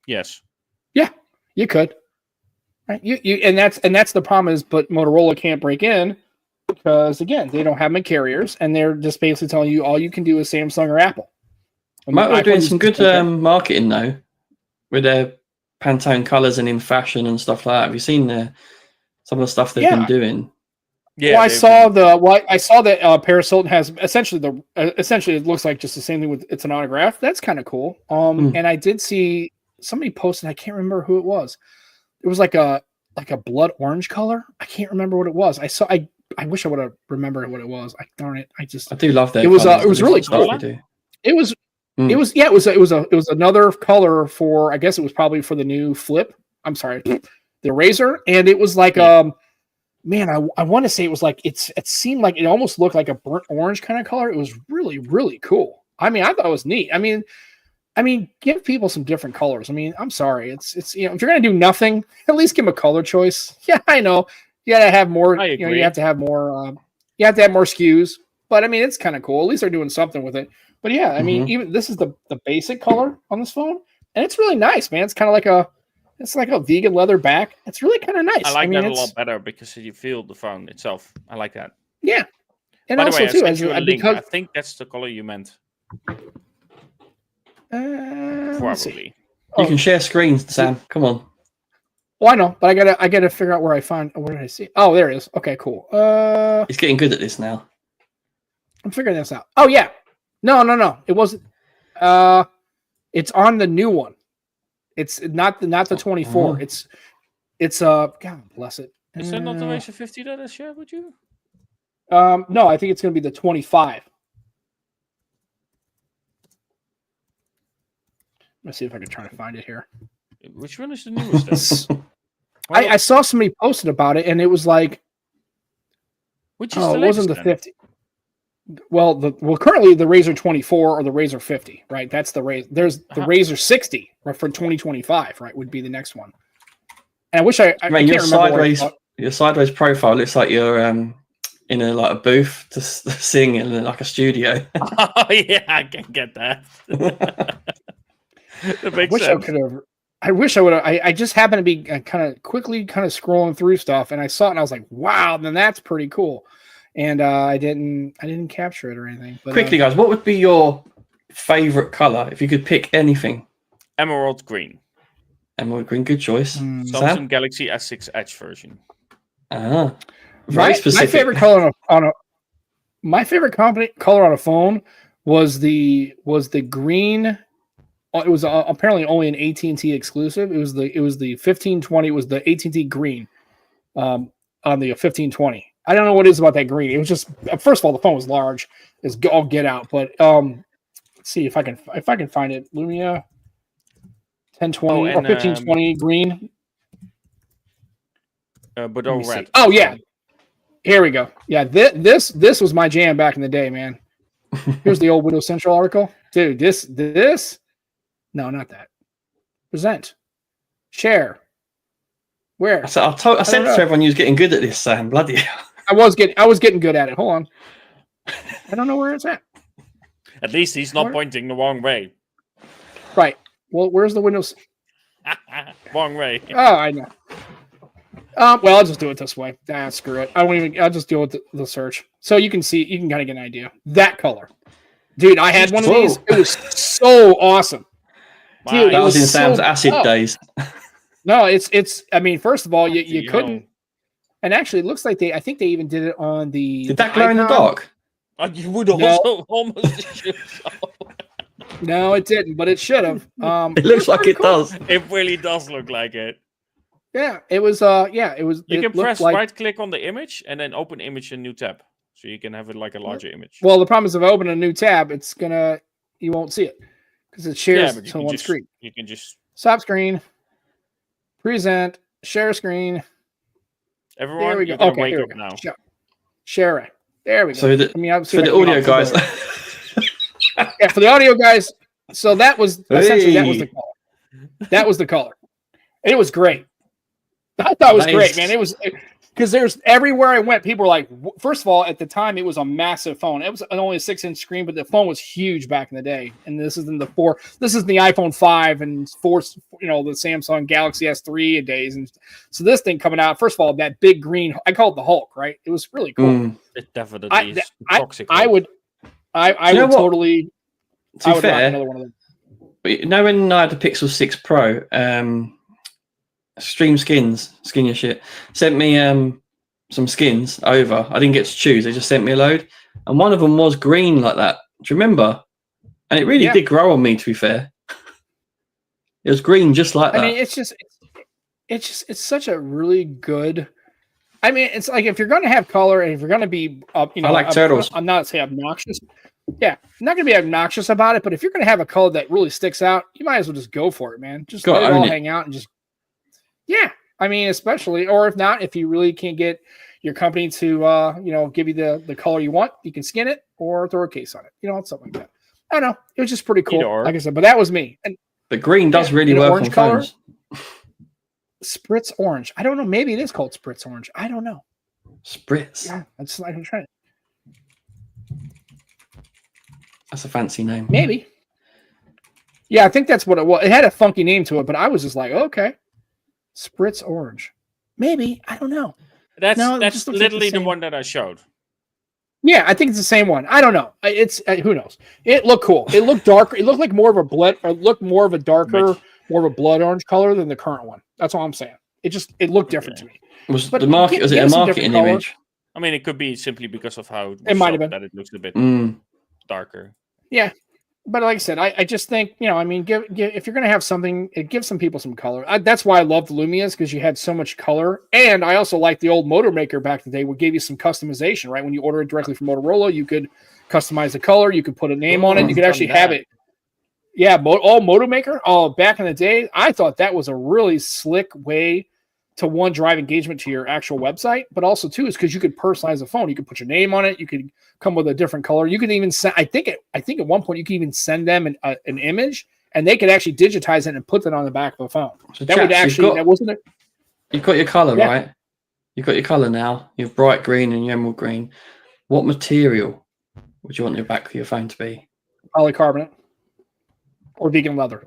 Yes. Yeah, you could. Right? You and that's the problem is, but Motorola can't break in because again, they don't have them in carriers, and they're just basically telling you all you can do is Samsung or Apple. And Motorola doing some good marketing though, with their Pantone colors and in fashion and stuff like that. Have you seen some of the stuff they've been doing? Yeah, well, I saw that Paris Hilton has essentially essentially it looks like just the same thing with it's an autograph. That's kind of cool. And I did see somebody posted. I can't remember who it was. It was like a blood orange color. I can't remember what it was. I wish I would have remembered what it was. Darn it! I do love that. It was really cool. It was another color for, I guess it was probably for the new Flip. I'm sorry, the Razor, and it was like man, I want to say it was like it seemed like it almost looked like a burnt orange kind of color. It was really, really cool. I mean, I thought it was neat. I mean, give people some different colors. I mean, I'm sorry, it's if you're gonna do nothing, at least give them a color choice. Yeah, I know you gotta have more. You have to have more. You have to have more SKUs. But I mean, it's kind of cool. At least they're doing something with it. But yeah, I mean, even this is the basic color on this phone, and it's really nice, man. It's kind of like a vegan leather back. It's really kind of nice. I like that a lot better because you feel the phone itself. I like that. Yeah, and by also the way, too, because I think that's the color you meant. Probably. You can share screens, Sam. Come on. Well, I know, but I gotta figure out where I find. Where did I see? Oh, there it is. Okay, cool. He's getting good at this now. I'm figuring this out. Oh yeah, no, it wasn't. It's on the new one. It's not the 24. It's God bless it. Is that not the Razor 50 that I shared with you? No, I think it's going to be the 25. Let's see if I can try to find it here. Which one is the newest? I saw somebody posted about it, and it was like, which is it wasn't the 50. currently the Razr 24 or the Razr 50, right? That's the Razr. There's the Razr 60 for 2025, right? Would be the next one. And I wish I Man, can't remember your sideways profile looks like you're in a booth to sing in like a studio. Oh yeah, I can get that. That makes sense. I wish I would have. I just happened to be kind of scrolling through stuff, and I saw it, and I was like, "Wow, then that's pretty cool." And I didn't capture it or anything. But, Quickly, guys, what would be your favorite color if you could pick anything? Emerald green. Emerald green, good choice. Samsung Galaxy S6 Edge version. Very specific. My favorite color color on a phone was the green. It was apparently only an AT&T exclusive. It was the 1520. It was the AT&T green on the 1520. I don't know what it is about that green. It was just, first of all, the phone was large, is all get out. But let's see if I can find it. Lumia 1020 or 1520 green. Bordeaux red. Oh yeah, here we go. Yeah, this was my jam back in the day, man. Here's the old Windows Central article, dude. This. No, not that. Present. Share. Where? I said to everyone you was getting good at this, Sam. Bloody hell. I was getting good at it. Hold on. I don't know where it's at. At least he's not pointing the wrong way. Right. Well, where's the Windows? Wrong way. Oh, I know. Well, I'll just do it this way. Screw it. I'll just deal with the search. So you can kind of get an idea. That color. Dude, I had one of these. It was so awesome. Dude, that was in Sam's acid days. No, it's. I mean, first of all, you couldn't. And actually, it looks like I think they even did it on the. Did that glow in the dark? You would also almost. No, it didn't, but it should have. It looks like it does. It really does look like it. Yeah, it was. It was. You can press right click on the image and then open image in new tab, so you can have it like a larger image. Well, the problem is if I open a new tab, you won't see it because it shares to one screen. You can just stop screen, present, share screen. Everyone, there we go. Okay, wake up now. Share it. There we go. So for the audio guys. Yeah, for the audio guys. So that was essentially that was the color. That was the color. And it was great. I thought it was great, man. It was because there's everywhere I went, people were like, first of all, at the time it was a massive phone. It was only a 6-inch screen, but the phone was huge back in the day. And this is the iPhone 5 and 4, the Samsung Galaxy S3 days. And so this thing coming out, first of all, that big green, I call it the Hulk, right? It was really cool. It definitely is toxic. I would totally. To be fair, another one of them. But when I had the Pixel 6 Pro, Stream Skins, skin your shit, sent me some skins over. I didn't get to choose. They just sent me a load. And one of them was green like that. Do you remember? And it really did grow on me, to be fair. It was green just like that. I mean, it's such a really good. I mean, it's like if you're going to have color and if you're going to be, I like turtles. I'm not saying obnoxious. Yeah, I'm not going to be obnoxious about it, but if you're going to have a color that really sticks out, you might as well just go for it, man. Just let it all hang out and just. Yeah, I mean, especially, or if not, if you really can't get your company to, give you the color you want, you can skin it or throw a case on it, something like that. I don't know. It was just pretty cool, like I said. But that was me. And the green does really work on phones. Spritz orange. I don't know. Maybe it is called Spritz orange. I don't know. Spritz. Yeah, I'm trying. That's a fancy name. Maybe. Yeah, I think that's what it was. It had a funky name to it, but I was just like, okay. Spritz orange. Maybe. I don't know. That's literally the one that I showed. Yeah, I think it's the same one. I don't know. It's who knows. It looked cool. It looked darker. It looked like more of a blood, or looked more of a darker, more of a blood orange color than the current one. That's all I'm saying. It looked different to me. Was it a marketing image? I mean, it could be simply because of how it might have been that it looks a bit darker. Yeah. But like I said, I just think, I mean, give if you're going to have something, give some people some color. That's why I love the Lumias, because you had so much color. And I also like the old Motor Maker back in the day, would give you some customization, right? When you order it directly from Motorola, you could customize the color. You could put a name on it. You could actually have it. Yeah, all Motor Maker. Oh, back in the day, I thought that was a really slick way to OneDrive engagement to your actual website, but also too is because you could personalize the phone. You could put your name on it. You could come with a different color. You could even send. I think at one point you could even send them an image, and they could actually digitize it and put it on the back of the phone. So That would actually that wasn't it. You've got your color, Yeah. right? You've got your color now. You have bright green and emerald green. What material would you want your back of your phone to be? Polycarbonate or vegan leather.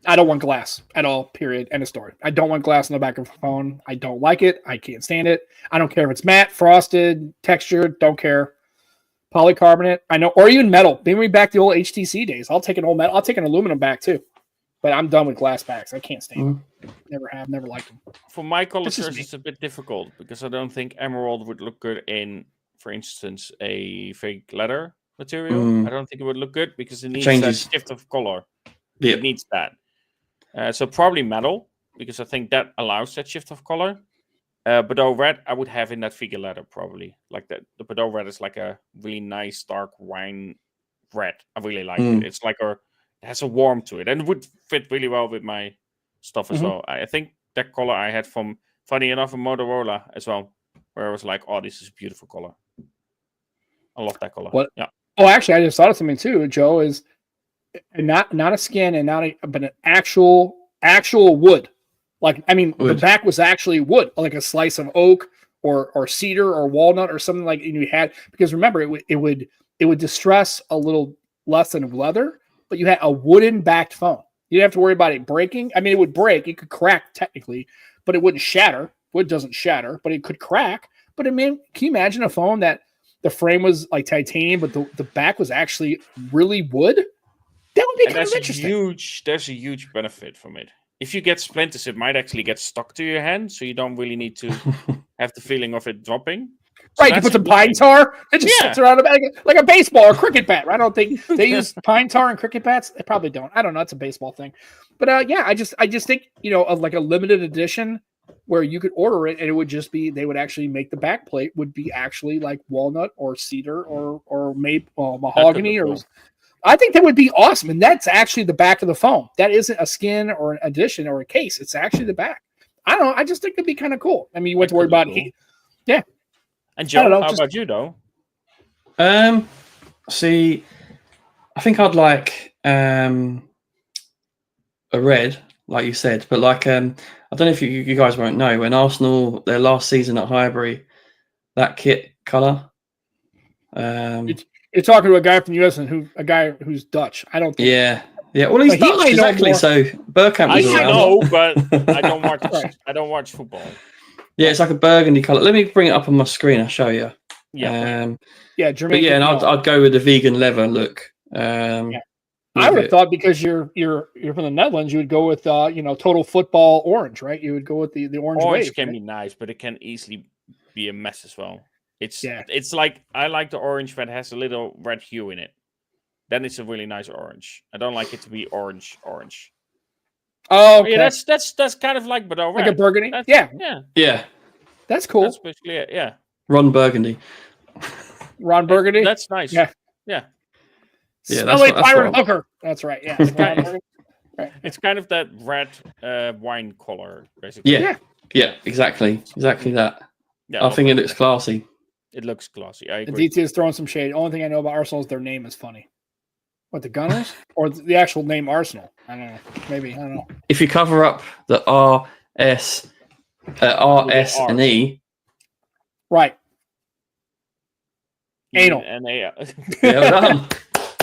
I don't want glass at all, period. End of story. I don't want glass on the back of a phone. I don't like it. I can't stand it. I don't care if it's matte, frosted, textured, don't care. Polycarbonate, I know, or even metal. Bring me back the old HTC days. I'll take an old metal. I'll take an aluminum back too. But I'm done with glass backs. I can't stand them. Never have, never liked them. For my color This is search, me. it's a bit difficult because I don't think emerald would look good in, for instance, a fake leather material. I don't think it would look good because it needs that shift of color. Yeah. It needs that. So probably metal, because I think that allows that shift of color. Bordeaux red, I would have in that figure leather probably. Like that, the Bordeaux red is like a really nice dark wine red. I really like it. It's like it has a warmth to it, and it would fit really well with my stuff as well. I think that color I had from, funny enough, a Motorola as well, where I was like, "Oh, this is a beautiful color. I love that color." What? Yeah. Oh, actually, I just thought of something too, Joe. Is not a skin and but an actual wood. Like, I mean, wood. The back was actually wood, like a slice of oak or cedar or walnut or something like you had. Because remember, it would distress a little less than leather, but you had a wooden backed phone. You didn't have to worry about it breaking. I mean, it would break, it could crack technically, but it wouldn't shatter. Wood doesn't shatter, but it could crack. But can you imagine a phone that the frame was like titanium, but the back was actually really wood? That would be kind of interesting. There's a huge benefit from it. If you get splinters, it might actually get stuck to your hand, so you don't really need to have the feeling of it dropping. So right, you put some pine tar, it just sits around like a baseball or cricket bat. I don't think they use pine tar and cricket bats. They probably don't. I don't know. It's a baseball thing. But I just think, of like a limited edition where you could order it and it would just be, they would actually make the back plate would be actually like walnut or cedar or maple, mahogany or... I think that would be awesome. And that's actually the back of the phone. That isn't a skin or an addition or a case. It's actually the back. I don't know. I just think it'd be kind of cool. I mean, you went to worry about it. Yeah. And Joe, how about you though? See, I think I'd like a red, like you said, but like I don't know if you guys won't know, when Arsenal, their last season at Highbury, that kit colour. You're talking to a guy from the US and a guy who's Dutch. I don't think. Yeah. Well, he's Dutch, exactly. So Bergkamp was around. I know, but I don't watch. I don't watch football. Yeah, it's like a burgundy color. Let me bring it up on my screen. I'll show you. Yeah. Jermaine. But yeah, and I'd go with the vegan leather look. I would have thought because you're from the Netherlands, you would go with Total Football orange, right? You would go with the orange. Orange wave, can right? be nice, but it can easily be a mess as well. It's like, I like the orange that has a little red hue in it. Then it's a really nice orange. I don't like it to be orange. Oh, okay. Yeah, that's kind of like Bordeaux red. Like a burgundy. Yeah. That's cool. That's basically it. Yeah. Ron Burgundy. Ron Burgundy. That's nice. Yeah. That's Byron Hooker. That's right. Yeah. It's kind of that red wine color, basically. Yeah. Exactly that. Yeah, I think it looks classy. It looks classy. I The agree. DT is throwing some shade. Only thing I know about Arsenal is their name is funny. What, the Gunners? Or the actual name Arsenal? I don't know. Maybe. I don't know. If you cover up the RS and E. Right. Anal. Yeah, well done.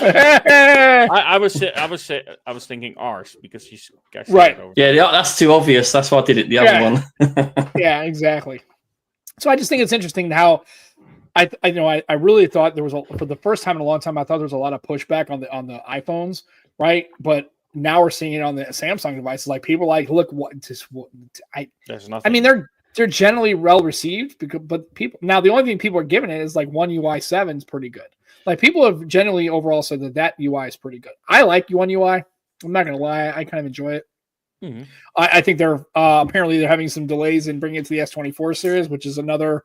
I was thinking ours because she's right. Yeah, that's too obvious. That's why I did it the other one. Yeah, exactly. So I just think it's interesting how I really thought there was for the first time in a long time I thought there was a lot of pushback on the iPhones, right? But now we're seeing it on the Samsung devices. Like people are like, look, there's nothing. I mean, they're generally well received but people now the only thing people are giving it is like One UI 7 is pretty good. Like people have generally overall said that UI is pretty good. I like One UI. I'm not gonna lie, I kind of enjoy it. Mm-hmm. I think they're apparently they're having some delays in bringing it to the S24 series, which is another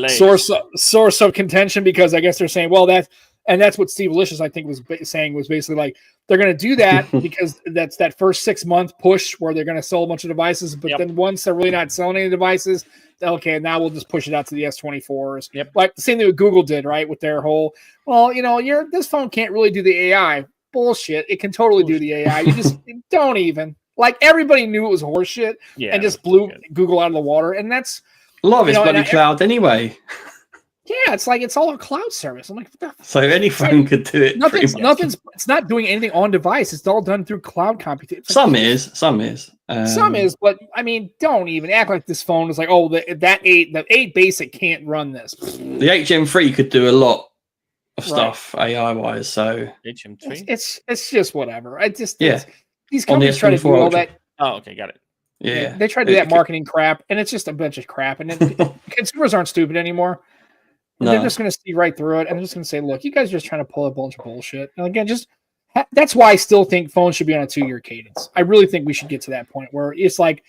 source of contention because I guess they're saying, well, that And that's what Steve Licious, I think, was saying was basically like, they're going to do that because that's that first 6 month push where they're going to sell a bunch of devices. But then once they're really not selling any devices, okay, now we'll just push it out to the S24s. Yep. Like the same thing with Google did, right? With their whole, well, this phone can't really do the AI. Bullshit. It can totally do the AI. You just don't even. Like, everybody knew it was horseshit and just blew Google out of the water. And that's a lot of it's bloody cloud anyway. Yeah, it's like it's all a cloud service. I'm like, what the so any phone could do it. It's not doing anything on device. It's all done through cloud computation. Like, some is, but I mean, don't even act like this phone is like, oh, the 8 basic can't run this. The HM3 could do a lot of stuff AI wise. So HM3, it's just whatever. These on companies try to do all that. Oh, okay, got it. Yeah, they try to do that marketing crap, and it's just a bunch of crap. And then consumers aren't stupid anymore. No. They're just going to see right through it, and they're just going to say, "Look, you guys are just trying to pull a bunch of bullshit." And again, that's why I still think phones should be on a 2-year cadence. I really think we should get to that point where it's like,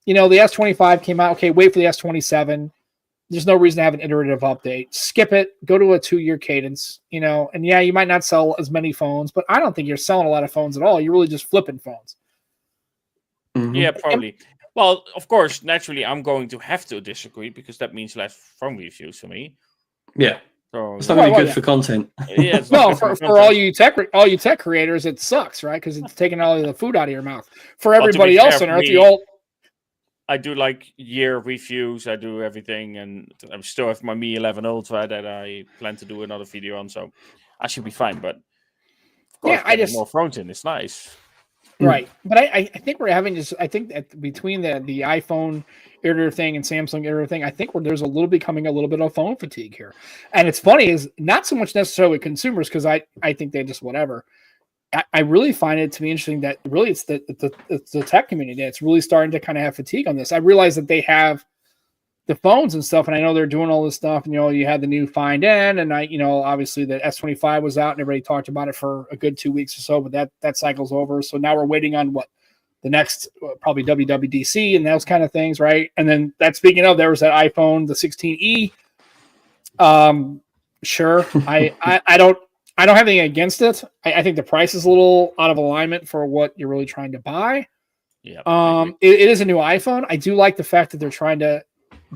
the S25 came out. Okay, wait for the S27. There's no reason to have an iterative update. Skip it. Go to a 2-year cadence. And yeah, you might not sell as many phones, but I don't think you're selling a lot of phones at all. You're really just flipping phones. Mm-hmm. Yeah, probably. Well, of course, naturally, I'm going to have to disagree because that means less phone reviews for me. Yeah, so it's not really good for content. Yeah, no, for all you tech creators, it sucks, right? Because it's taking all of the food out of your mouth. For everybody else on Earth, I do like year reviews. I do everything, and I still have my Mi 11 Ultra that I plan to do another video on. So I should be fine. But of course, I just more phones in. It's nice. Right, but I think we're having just. I think that between the iPhone iterative thing and Samsung iterative thing, I think there's becoming a little bit of phone fatigue here. And it's funny is not so much necessarily consumers because I think they just whatever. I really find it to be interesting that really it's the tech community that's really starting to kind of have fatigue on this. I realize that they have the phones and stuff, and I know they're doing all this stuff. And you had the new Find N, and obviously the S25 was out, and everybody talked about it for a good 2 weeks or so. But that cycle's over, so now we're waiting on the next probably WWDC and those kind of things, right? And then speaking of, there was that iPhone, the 16e. Sure, I don't have anything against it. I think the price is a little out of alignment for what you're really trying to buy. Yeah. It is a new iPhone. I do like the fact that they're trying to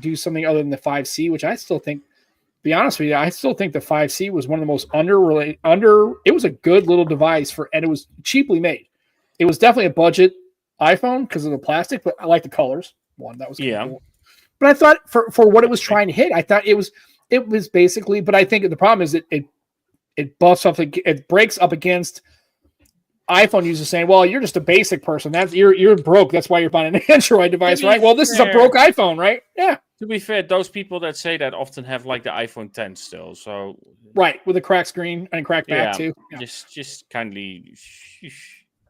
do something other than the 5C, which I still think, to be honest with you, I still think the 5C was one of the most it was a good little device and it was cheaply made. It was definitely a budget iPhone because of the plastic, but I like the colors. That was cool. But I thought for what it was trying to hit, I thought it was basically, but I think the problem is it buffs up, it breaks up against iPhone users saying, well, you're just a basic person. You're broke. That's why you're buying an Android device, right? Well, this is a broke iPhone, right? Yeah. To be fair, those people that say that often have like the iPhone 10 still. So right, with a cracked screen and cracked back too. Yeah. Just kindly.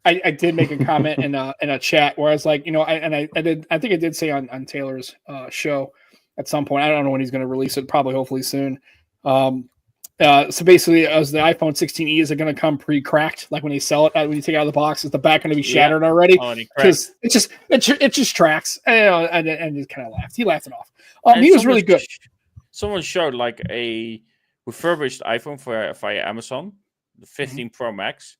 I did make a comment in a chat where I was like, I think I did say on Taylor's show at some point. I don't know when he's going to release it. Probably, hopefully soon. So basically, as the iPhone 16e, is it going to come pre-cracked? Like when they sell it, when you take it out of the box, is the back going to be shattered already? Because it just tracks. And just kind of laughed. He laughed it off. He was really good. Someone showed like a refurbished iPhone via Amazon, the 15 Pro Max,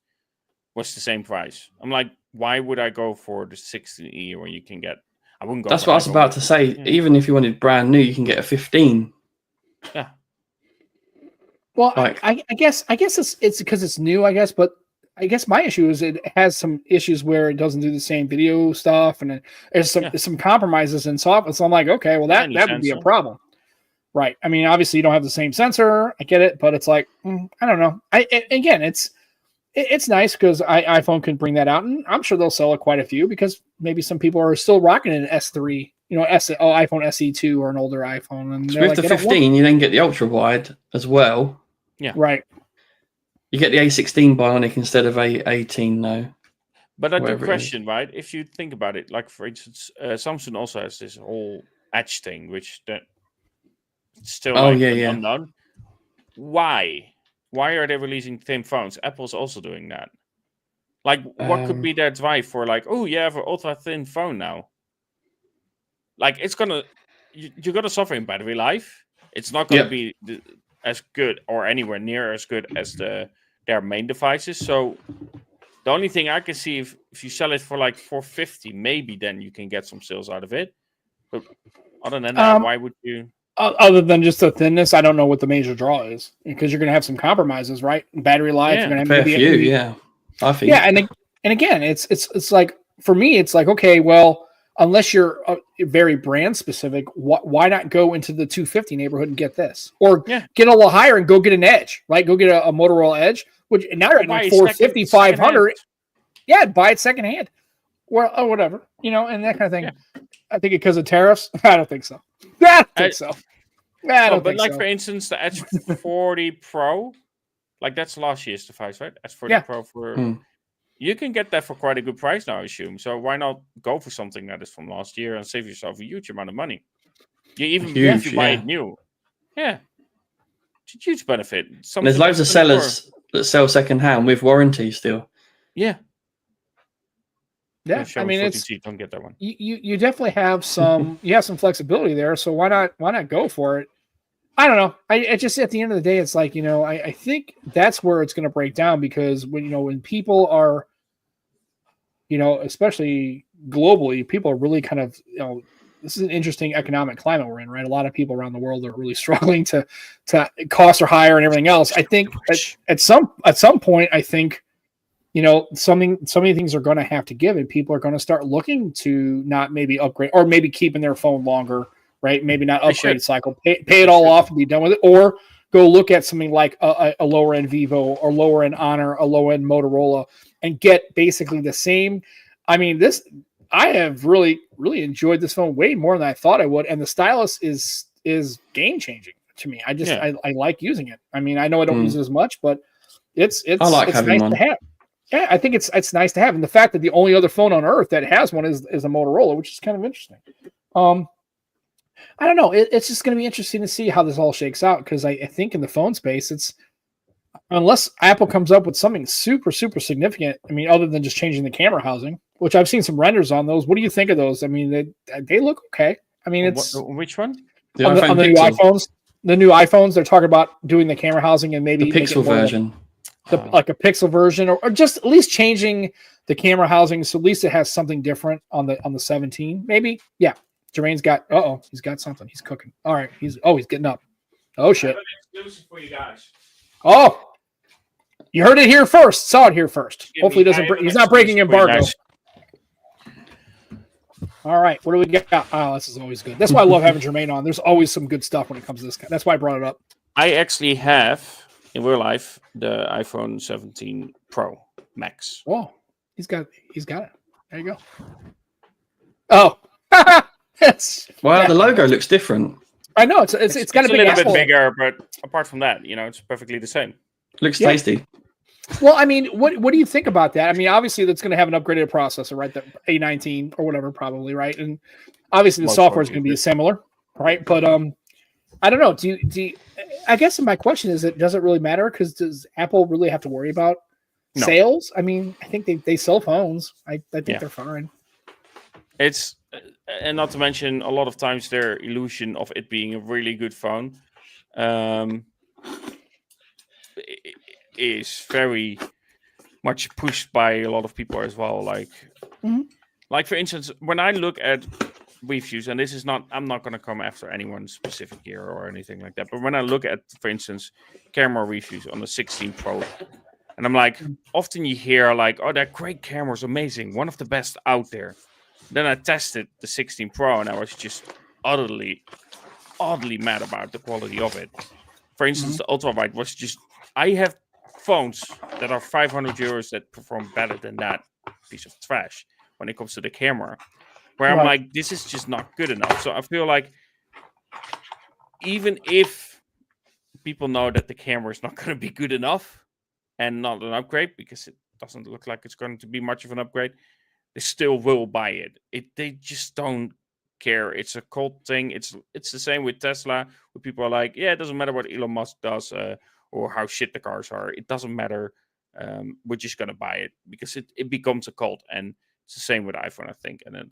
was the same price. I'm like, why would I go for the 16e when you can get? I wouldn't go. That's what I was about to say. Yeah. Even if you wanted brand new, you can get a 15. Yeah. Well, I guess it's because it's new, I guess, but I guess my issue is it has some issues where it doesn't do the same video stuff, and there's some compromises in software. So I'm like, okay, well that would be a problem, right? I mean, obviously you don't have the same sensor. I get it, but it's like I don't know. Again, it's nice because iPhone can bring that out, and I'm sure they'll sell it quite a few because maybe some people are still rocking an S3. iPhone SE2 or an older iPhone, and so with the 15, you then get the ultra wide as well. Yeah, right. You get the A16 Bionic instead of A18 though. But I do question, right? If you think about it, like for instance, Samsung also has this whole Edge thing, which still unknown. Why? Why are they releasing thin phones? Apple's also doing that. Like, what could be their drive for? Like, oh, you have an ultra thin phone now. Like, it's gonna, you're gonna suffer in battery life. It's not gonna be as good or anywhere near as good as their main devices. So the only thing I can see, if you sell it for like $450, maybe then you can get some sales out of it. But other than that, why would you? Other than just the thinness, I don't know what the major draw is, because you're going to have some compromises, right? Battery life, you're going to have fair few, yeah. I think, yeah, and again, it's like, for me, it's like, okay, well, unless you're very brand specific, why not go into the 250 neighborhood and get this, or get a little higher and go get an Edge, right? Go get a Motorola Edge, which now you're at like 450, 500. Yeah, buy it secondhand, or whatever, and that kind of thing. Yeah. I think because of tariffs, I don't think so. I don't think so. I don't think like so. For instance, the Edge 40 Pro, like that's last year's device, right? Edge 40 Pro for you can get that for quite a good price now, I assume. So why not go for something that is from last year and save yourself a huge amount of money? If you buy it new, it's a huge benefit. And there's loads of sellers that sell secondhand with warranty still. Yeah. Yeah, I mean, don't get that one. You definitely have some flexibility there, so why not go for it? I don't know. I just, at the end of the day, it's like, I think that's where it's going to break down, because when people are, especially globally, people are really kind of, this is an interesting economic climate we're in, right? A lot of people around the world are really struggling to costs are higher and everything else. I think at some point, I think, so many things are going to have to give, and people are going to start looking to not maybe upgrade, or maybe keeping their phone longer, right? Maybe not upgrade cycle, pay it all off and be done with it, or go look at something like a lower end Vivo or lower end Honor, a low end Motorola, and get basically the same. I mean, I have really, really enjoyed this phone way more than I thought I would, and the stylus is game changing to me. I like using it. I mean, I know I don't use it as much, but it's I like having nice to have. Yeah, I think it's nice to have, and the fact that the only other phone on earth that has one is a Motorola, which is kind of interesting. I don't know. It's just going to be interesting to see how this all shakes out, because I think in the phone space, unless Apple comes up with something super, super significant. I mean, other than just changing the camera housing, which I've seen some renders on those. What do you think of those? I mean, they look okay. I mean, which one? On the new iPhones. The new iPhones, they're talking about doing the camera housing and maybe the Pixel version. Like a Pixel version, or just at least changing the camera housing, so at least it has something different on the 17. Maybe, yeah. Jermaine's got. He's got something. He's cooking. All right. He's getting up. Oh shit! I have an exclusive for you guys. Oh, you heard it here first. Saw it here first. Hopefully, he's not breaking embargo. All right. What do we got? Oh, this is always good. That's why I love having Jermaine on. There's always some good stuff when it comes to this. That's why I brought it up. I actually have, in real life, the iPhone 17 Pro Max. Oh, he's got it. There you go. Oh, the logo looks different. I know it's got a little bit bigger, but apart from that, it's perfectly the same. Looks tasty. Well, I mean, what do you think about that? I mean, obviously that's going to have an upgraded processor, right? The A19 or whatever, probably, right? And obviously the software is going to be similar, right? But I don't know. Do you? I guess my question is, does it really matter? Because does Apple really have to worry about sales? I mean, I think they sell phones. I think they're fine. It's, and not to mention, a lot of times their illusion of it being a really good phone is very much pushed by a lot of people as well. Like for instance, when I look at reviews, and I'm not going to come after anyone specific here or anything like that, but when I look at, for instance, camera reviews on the 16 Pro, and I'm like, often you hear like, oh, that great camera is amazing, one of the best out there. Then I tested the 16 Pro, and I was just oddly mad about the quality of it. For instance, the ultrawide was just, I have phones that are 500 euros that perform better than that piece of trash when it comes to the camera, where I'm like, this is just not good enough. So I feel like even if people know that the camera is not going to be good enough and not an upgrade, because it doesn't look like it's going to be much of an upgrade, they still will buy it. They just don't care. It's a cult thing. It's the same with Tesla, where people are like, yeah, it doesn't matter what Elon Musk does or how shit the cars are. It doesn't matter. We're just going to buy it because it becomes a cult. And it's the same with iPhone, I think. And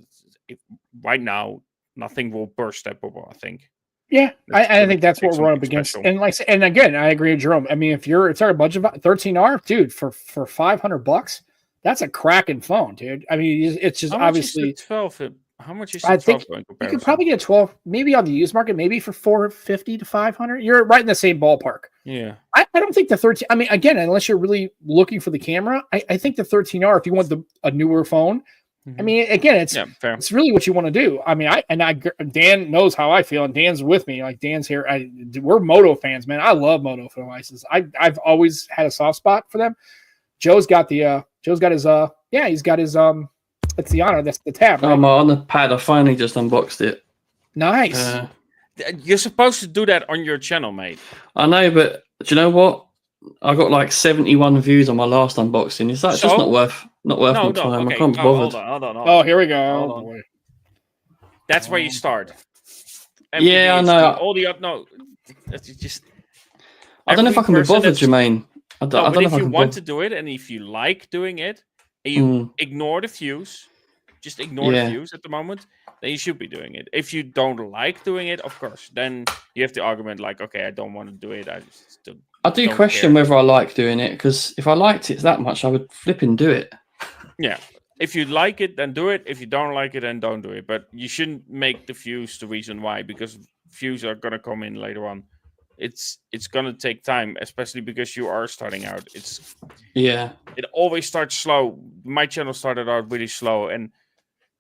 right now, nothing will burst that bubble, I think. Yeah, That's I gonna think that's take what we're up something against. special. And like, and again, I agree with Jerome. I mean, if it's our budget 13R, dude, for $500, that's a cracking phone, dude. I mean, it's just How much is the obviously. 12? How much is the I 12 think in you comparison? could probably get a 12, maybe on the used market, maybe for 450 to 500. You're right in the same ballpark. Yeah. I don't think the 13. I mean, again, unless you're really looking for the camera, I think the 13R, if you want a newer phone. I mean, again, yeah, fair. it's really what you want to do. I mean, Dan knows how I feel, and Dan's with me. Like Dan's here. We're Moto fans, man. I love Moto devices. I've always had a soft spot for them. Joe's got his he's got his it's the Honor. That's the tab. Right? Oh, on the pad. I finally just unboxed it. Nice. You're supposed to do that on your channel, mate. I know, but do you know what? I got like 71 views on my last unboxing. It's like just not worth my time. Okay. I can't be bothered. Hold on. Oh, here we go. Hold Oh, on. boy. That's where you start. Yeah, I know. All the no, that's just. I don't know if I can be bothered, Jermaine. I don't know but if if I you can want bother. to do it, and if you like doing it, and you ignore the views, just ignore the views at the moment, then you should be doing it. If you don't like doing it, of course, then you have the argument like, okay, I don't want to do it. I do question whether I like doing it, because if I liked it that much, I would flipping do it. Yeah. If you like it, then do it. If you don't like it, then don't do it. But you shouldn't make the views the reason why, because views are gonna come in later on. It's gonna take time, especially because you are starting out. It always starts slow. My channel started out really slow, and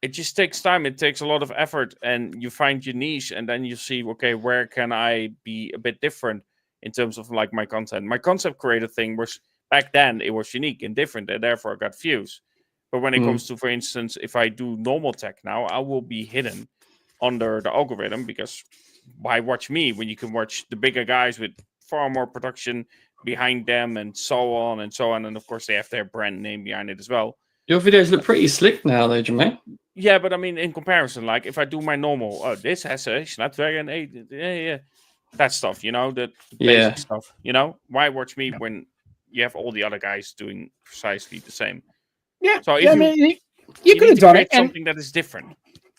it just takes time. It takes a lot of effort, and you find your niche, and then you see, okay, where can I be a bit different in terms of like my content? My concept creator thing was back then it was unique and different, and therefore I got views. But when it comes to, for instance, if I do normal tech now, I will be hidden under the algorithm, because why watch me when you can watch the bigger guys with far more production behind them and so on and so on. And of course, they have their brand name behind it as well. Your videos look pretty slick now, though, Jermaine. Yeah, but I mean, in comparison, like if I do my normal, this has a Snapdragon 8, that stuff, the basic stuff, Why watch me when you have all the other guys doing precisely the same? Yeah. So if you could have done it. Something that is different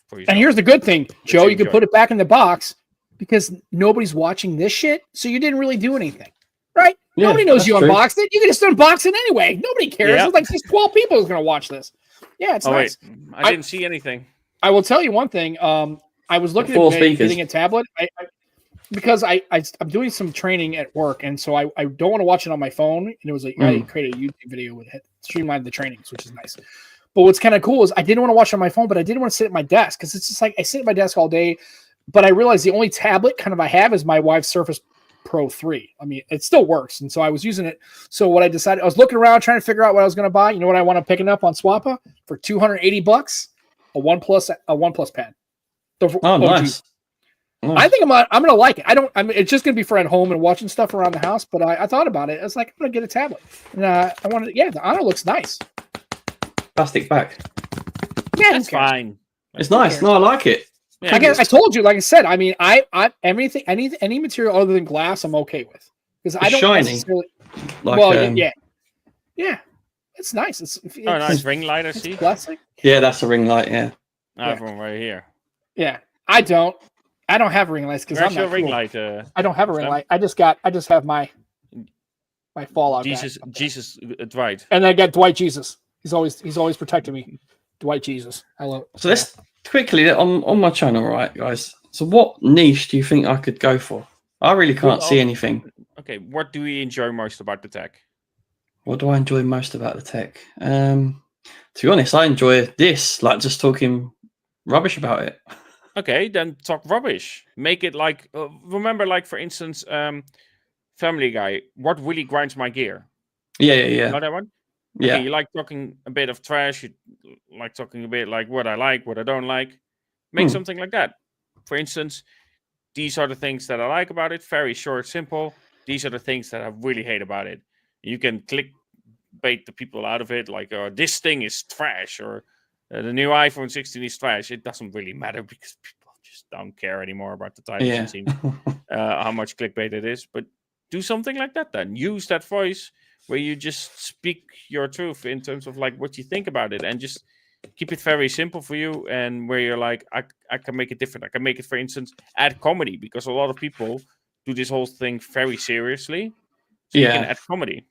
for yourself. And here's the good thing, Joe, you can put it back in the box because nobody's watching this shit, so you didn't really do anything, right? Yeah, nobody knows you true. unboxed it. You can just unbox it anyway. Nobody cares. Yeah. It's like there's 12 people who's going to watch this. Yeah, it's nice. Wait. I didn't see anything. I will tell you one thing. I was looking at getting a tablet because I'm doing some training at work, and so I don't want to watch it on my phone. And it was like I created a YouTube video with it, streamline the trainings, which is nice. But what's kind of cool is I didn't want to watch it on my phone, but I didn't want to sit at my desk because it's just like I sit at my desk all day. But I realized the only tablet kind of I have is my wife's Surface Pro 3. I mean, it still works, and so I was using it. So what I decided, I was looking around trying to figure out what I was going to buy. You know what I want to picking up on Swappa for $280? A OnePlus pad. Nice. I think I'm going to like it. It's just going to be for at home and watching stuff around the house. But I thought about it. I was like, I'm going to get a tablet. And the Honor looks nice. Plastic back. Yeah, that's fine. It's nice. No, I like it. Yeah, I told you, like I said, I mean, I any material other than glass, I'm okay with because I don't shiny. Yeah, it's nice. It's nice ring light. I see. Classic. Yeah, that's a ring light. Yeah, I have one right here. Yeah, I don't have ring lights because I'm not ring cool. light. I don't have a ring light. I just have my Fallout. Jesus, Dwight, and I got Dwight Jesus. He's always protecting me. Dwight Jesus. I love it. So let's quickly on my channel, right, guys? So what niche do you think I could go for? I really can't see anything. Okay, what do you enjoy most about the tech? What do I enjoy most about the tech? To be honest, I enjoy this, like just talking rubbish about it. Okay, then talk rubbish. Make it like remember, like for instance, Family Guy. What really grinds my gear? Yeah. You know that one? Yeah. Okay, you like talking a bit of trash. You like talking a bit like what I like, what I don't like. Make something like that. For instance, these are the things that I like about it. Very short, simple. These are the things that I really hate about it. You can clickbait the people out of it, like this thing is trash, or the new iPhone 16 is trash. It doesn't really matter because people just don't care anymore about the titles. Yeah. It seems how much clickbait it is. But do something like that then. Use that voice where you just speak your truth in terms of like what you think about it, and just keep it very simple for you, and where you're like, I can make it different. I can make it, for instance, add comedy, because a lot of people do this whole thing very seriously. So you can Yeah. add comedy.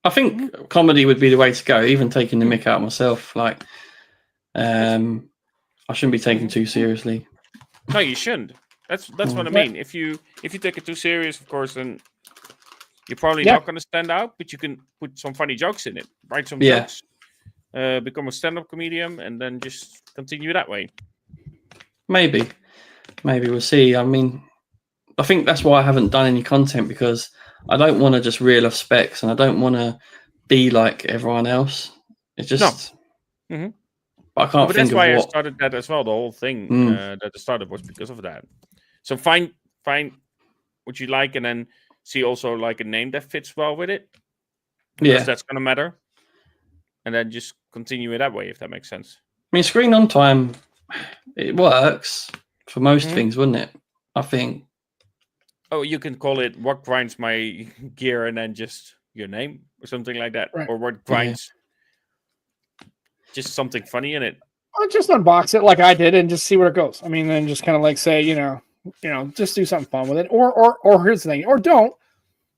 I think comedy would be the way to go, even taking the mick out myself. Like, I shouldn't be taken too seriously. No, you shouldn't. That's what I mean. If you take it too serious, of course, then you're probably not going to stand out. But you can put some funny jokes in it, write some jokes, become a stand-up comedian, and then just continue that way. Maybe we'll see. I mean, I think that's why I haven't done any content, because I don't want to just reel off specs, and I don't want to be like everyone else. It's just, Mm-hmm. I can't But think that's of why what. I started that as well. The whole thing that I started was because of that. So find what you like, and then see also like a name that fits well with it, because that's gonna matter. And then just continue it that way, if that makes sense. I mean, screen on time, it works for most things, wouldn't it? I think. Oh, you can call it "What Grinds My Gear" and then just your name or something like that, or "What Grinds." Just something funny in it. Or just unbox it like I did and just see where it goes. I mean, then just kind of like say, just do something fun with it. Or here's the thing, or don't.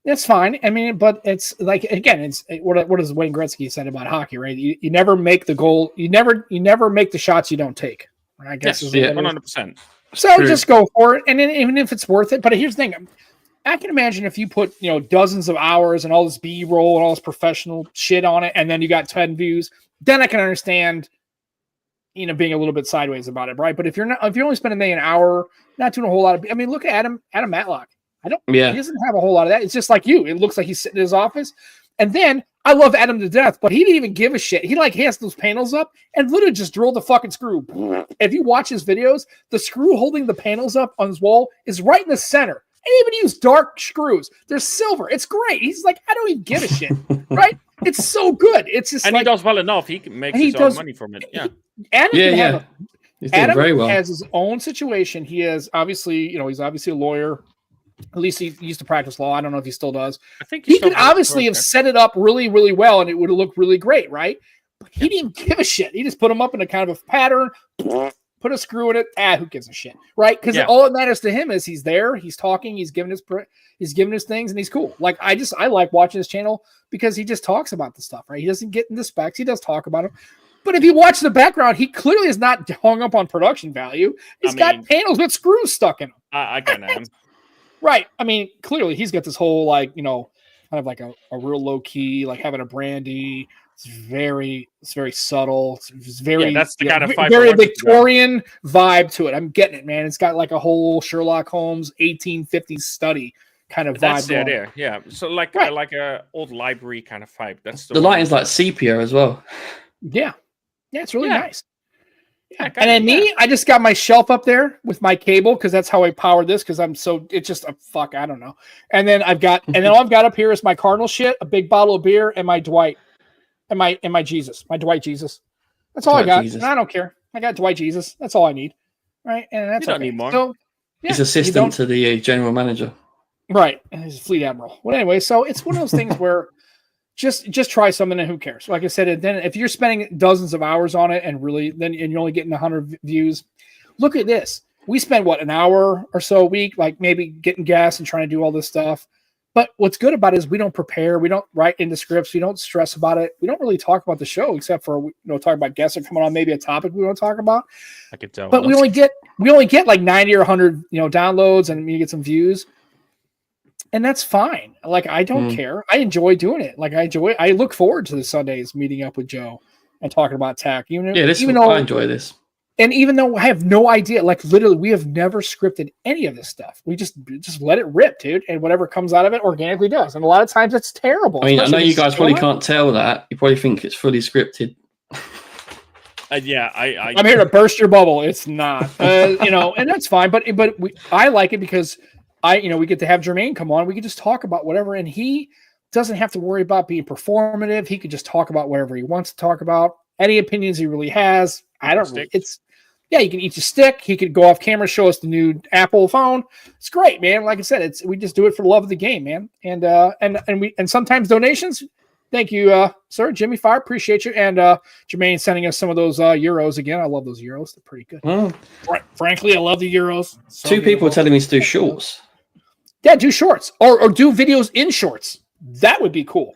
It's fine. I mean, but it's like, again, it's what does Wayne Gretzky said about hockey, right? You never make the goal. You never make the shots you don't take. I guess is 100%. So just go for it, and then, even if it's worth it. But here's the thing: I can imagine if you put dozens of hours and all this B-roll and all this professional shit on it, and then you got 10 views, then I can understand being a little bit sideways about it, right? But if you're only spending an hour, not doing a whole lot of, I mean, look at Adam Matlock. He doesn't have a whole lot of that. It's just like you. It looks like he's sitting in his office. And then I love Adam to death, but he didn't even give a shit. He has those panels up and literally just drilled the fucking screw. If you watch his videos, the screw holding the panels up on his wall is right in the center. And he even used dark screws. They're silver. It's great. He's like, I don't even give a shit, right? It's so good. It's just, and he does well enough. He can make his own money from it. Yeah. Adam He's doing very well. Has his own situation. He is obviously, he's obviously a lawyer. At least he used to practice law. I don't know if he still does. I think he could obviously have set it up really, really well, and it would have looked really great, right? But he didn't give a shit. He just put them up in a kind of a pattern, put a screw in it. Who gives a shit, right? Because all that matters to him is he's there, he's talking, he's giving his things, and he's cool. Like I like watching his channel because he just talks about the stuff, right? He doesn't get into specs. He does talk about them. But if you watch the background, he clearly is not hung up on production value. He's got panels with screws stuck in them. I kind of am. Right. I mean, clearly he's got this whole kind of like a real low key, like having a brandy. It's very subtle. It's very that's the kind of very Victorian vibe to it. I'm getting it, man. It's got like a whole Sherlock Holmes 1850s study kind of vibe. That's the idea. Yeah. So like a old library kind of vibe. That's the lighting's like sepia as well. Yeah. Yeah, it's really nice. Yeah, and then I just got my shelf up there with my cable because that's how I power this because it's just a fuck, I don't know. And then all I've got up here is my Cardinal shit, a big bottle of beer, and my Dwight, and my Jesus, my Dwight Jesus. That's all I got. And I don't care. I got Dwight Jesus. That's all I need. Right. And that's you don't need more. So, he's assistant to the general manager. Right. And he's a fleet admiral. Well, anyway, so it's one of those things where just try something and who cares? Like I said, and then if you're spending dozens of hours on it and you're only getting 100 views, look at this. We spend an hour or so a week, like maybe getting gas and trying to do all this stuff. But what's good about it is we don't prepare. We don't write into scripts. We don't stress about it. We don't really talk about the show except for, talk about guests are coming on, maybe a topic we want to talk about. I can tell. But we only get like 90 or 100, downloads and you get some views. And that's fine. Like, I don't care. I enjoy doing it. Like, I look forward to the Sundays meeting up with Joe and talking about tech. I enjoy this. And even though I have no idea, like literally, we have never scripted any of this stuff. We just let it rip, dude. And whatever comes out of it organically does. And a lot of times it's terrible. I mean, I know you guys probably can't tell that. You probably think it's fully scripted. I'm here to burst your bubble. It's not, and that's fine. But I like it because we get to have Jermaine come on. We can just talk about whatever. And he doesn't have to worry about being performative. He could just talk about whatever he wants to talk about. Any opinions he really has. You can eat your stick. He could go off camera, show us the new Apple phone. It's great, man. Like I said, we just do it for the love of the game, man. And sometimes donations, Thank you, sir. Jimmy Fire, appreciate you. And Jermaine sending us some of those Euros again. I love those Euros. They're pretty good. Well, Frankly, I love the Euros. So two people are telling me to do shorts. Yeah, do shorts or do videos in shorts. That would be cool.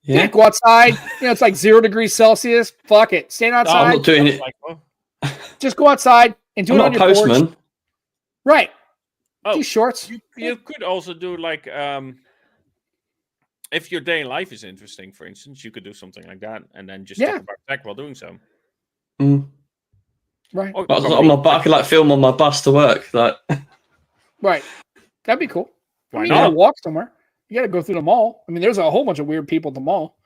Yeah, go outside. It's like 0 degrees Celsius. Fuck it. Stand outside. I'm not doing it. Just go outside and do it on your postman. porch. Right. Oh, do shorts. You could also do like if your day in life is interesting, for instance, you could do something like that and then just talk about tech while doing so. Right. On my I could like film on my bus to work. Like. Right. That'd be cool. Why not? You gotta walk somewhere. You gotta go through the mall. I mean, there's a whole bunch of weird people at the mall.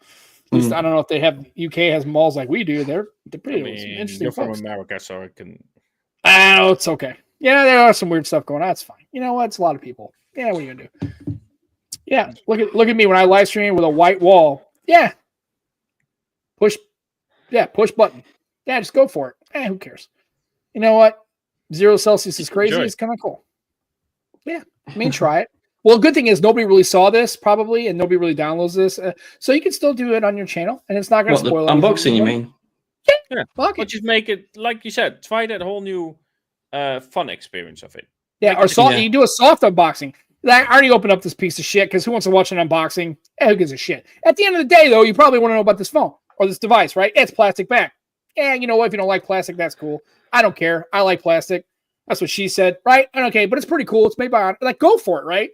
At least I don't know if they have UK has malls like we do. They're pretty interesting. You're folks. from America, so I can. Oh, it's okay. Yeah, there are some weird stuff going on. It's fine. You know what? It's a lot of people. Yeah, what are you gonna do? Yeah, look at me when I live stream with a white wall. Yeah, push button. Yeah, just go for it. Who cares? You know what? 0 Celsius is crazy. It's kind of cool. Yeah, I mean, try it. Well, good thing is nobody really saw this probably, and nobody really downloads this, so you can still do it on your channel, and it's not going to spoil anything. Unboxing, you mean? Yeah. But just make it like you said. Try that whole new fun experience of it. Yeah, or soft. You do a soft unboxing. I already opened up this piece of shit because who wants to watch an unboxing? Who gives a shit? At the end of the day, though, you probably want to know about this phone or this device, right? It's plastic back. Yeah, you know what? If you don't like plastic, that's cool. I don't care. I like plastic. That's what she said, right? Okay, but it's pretty cool. It's made by like go for it, right?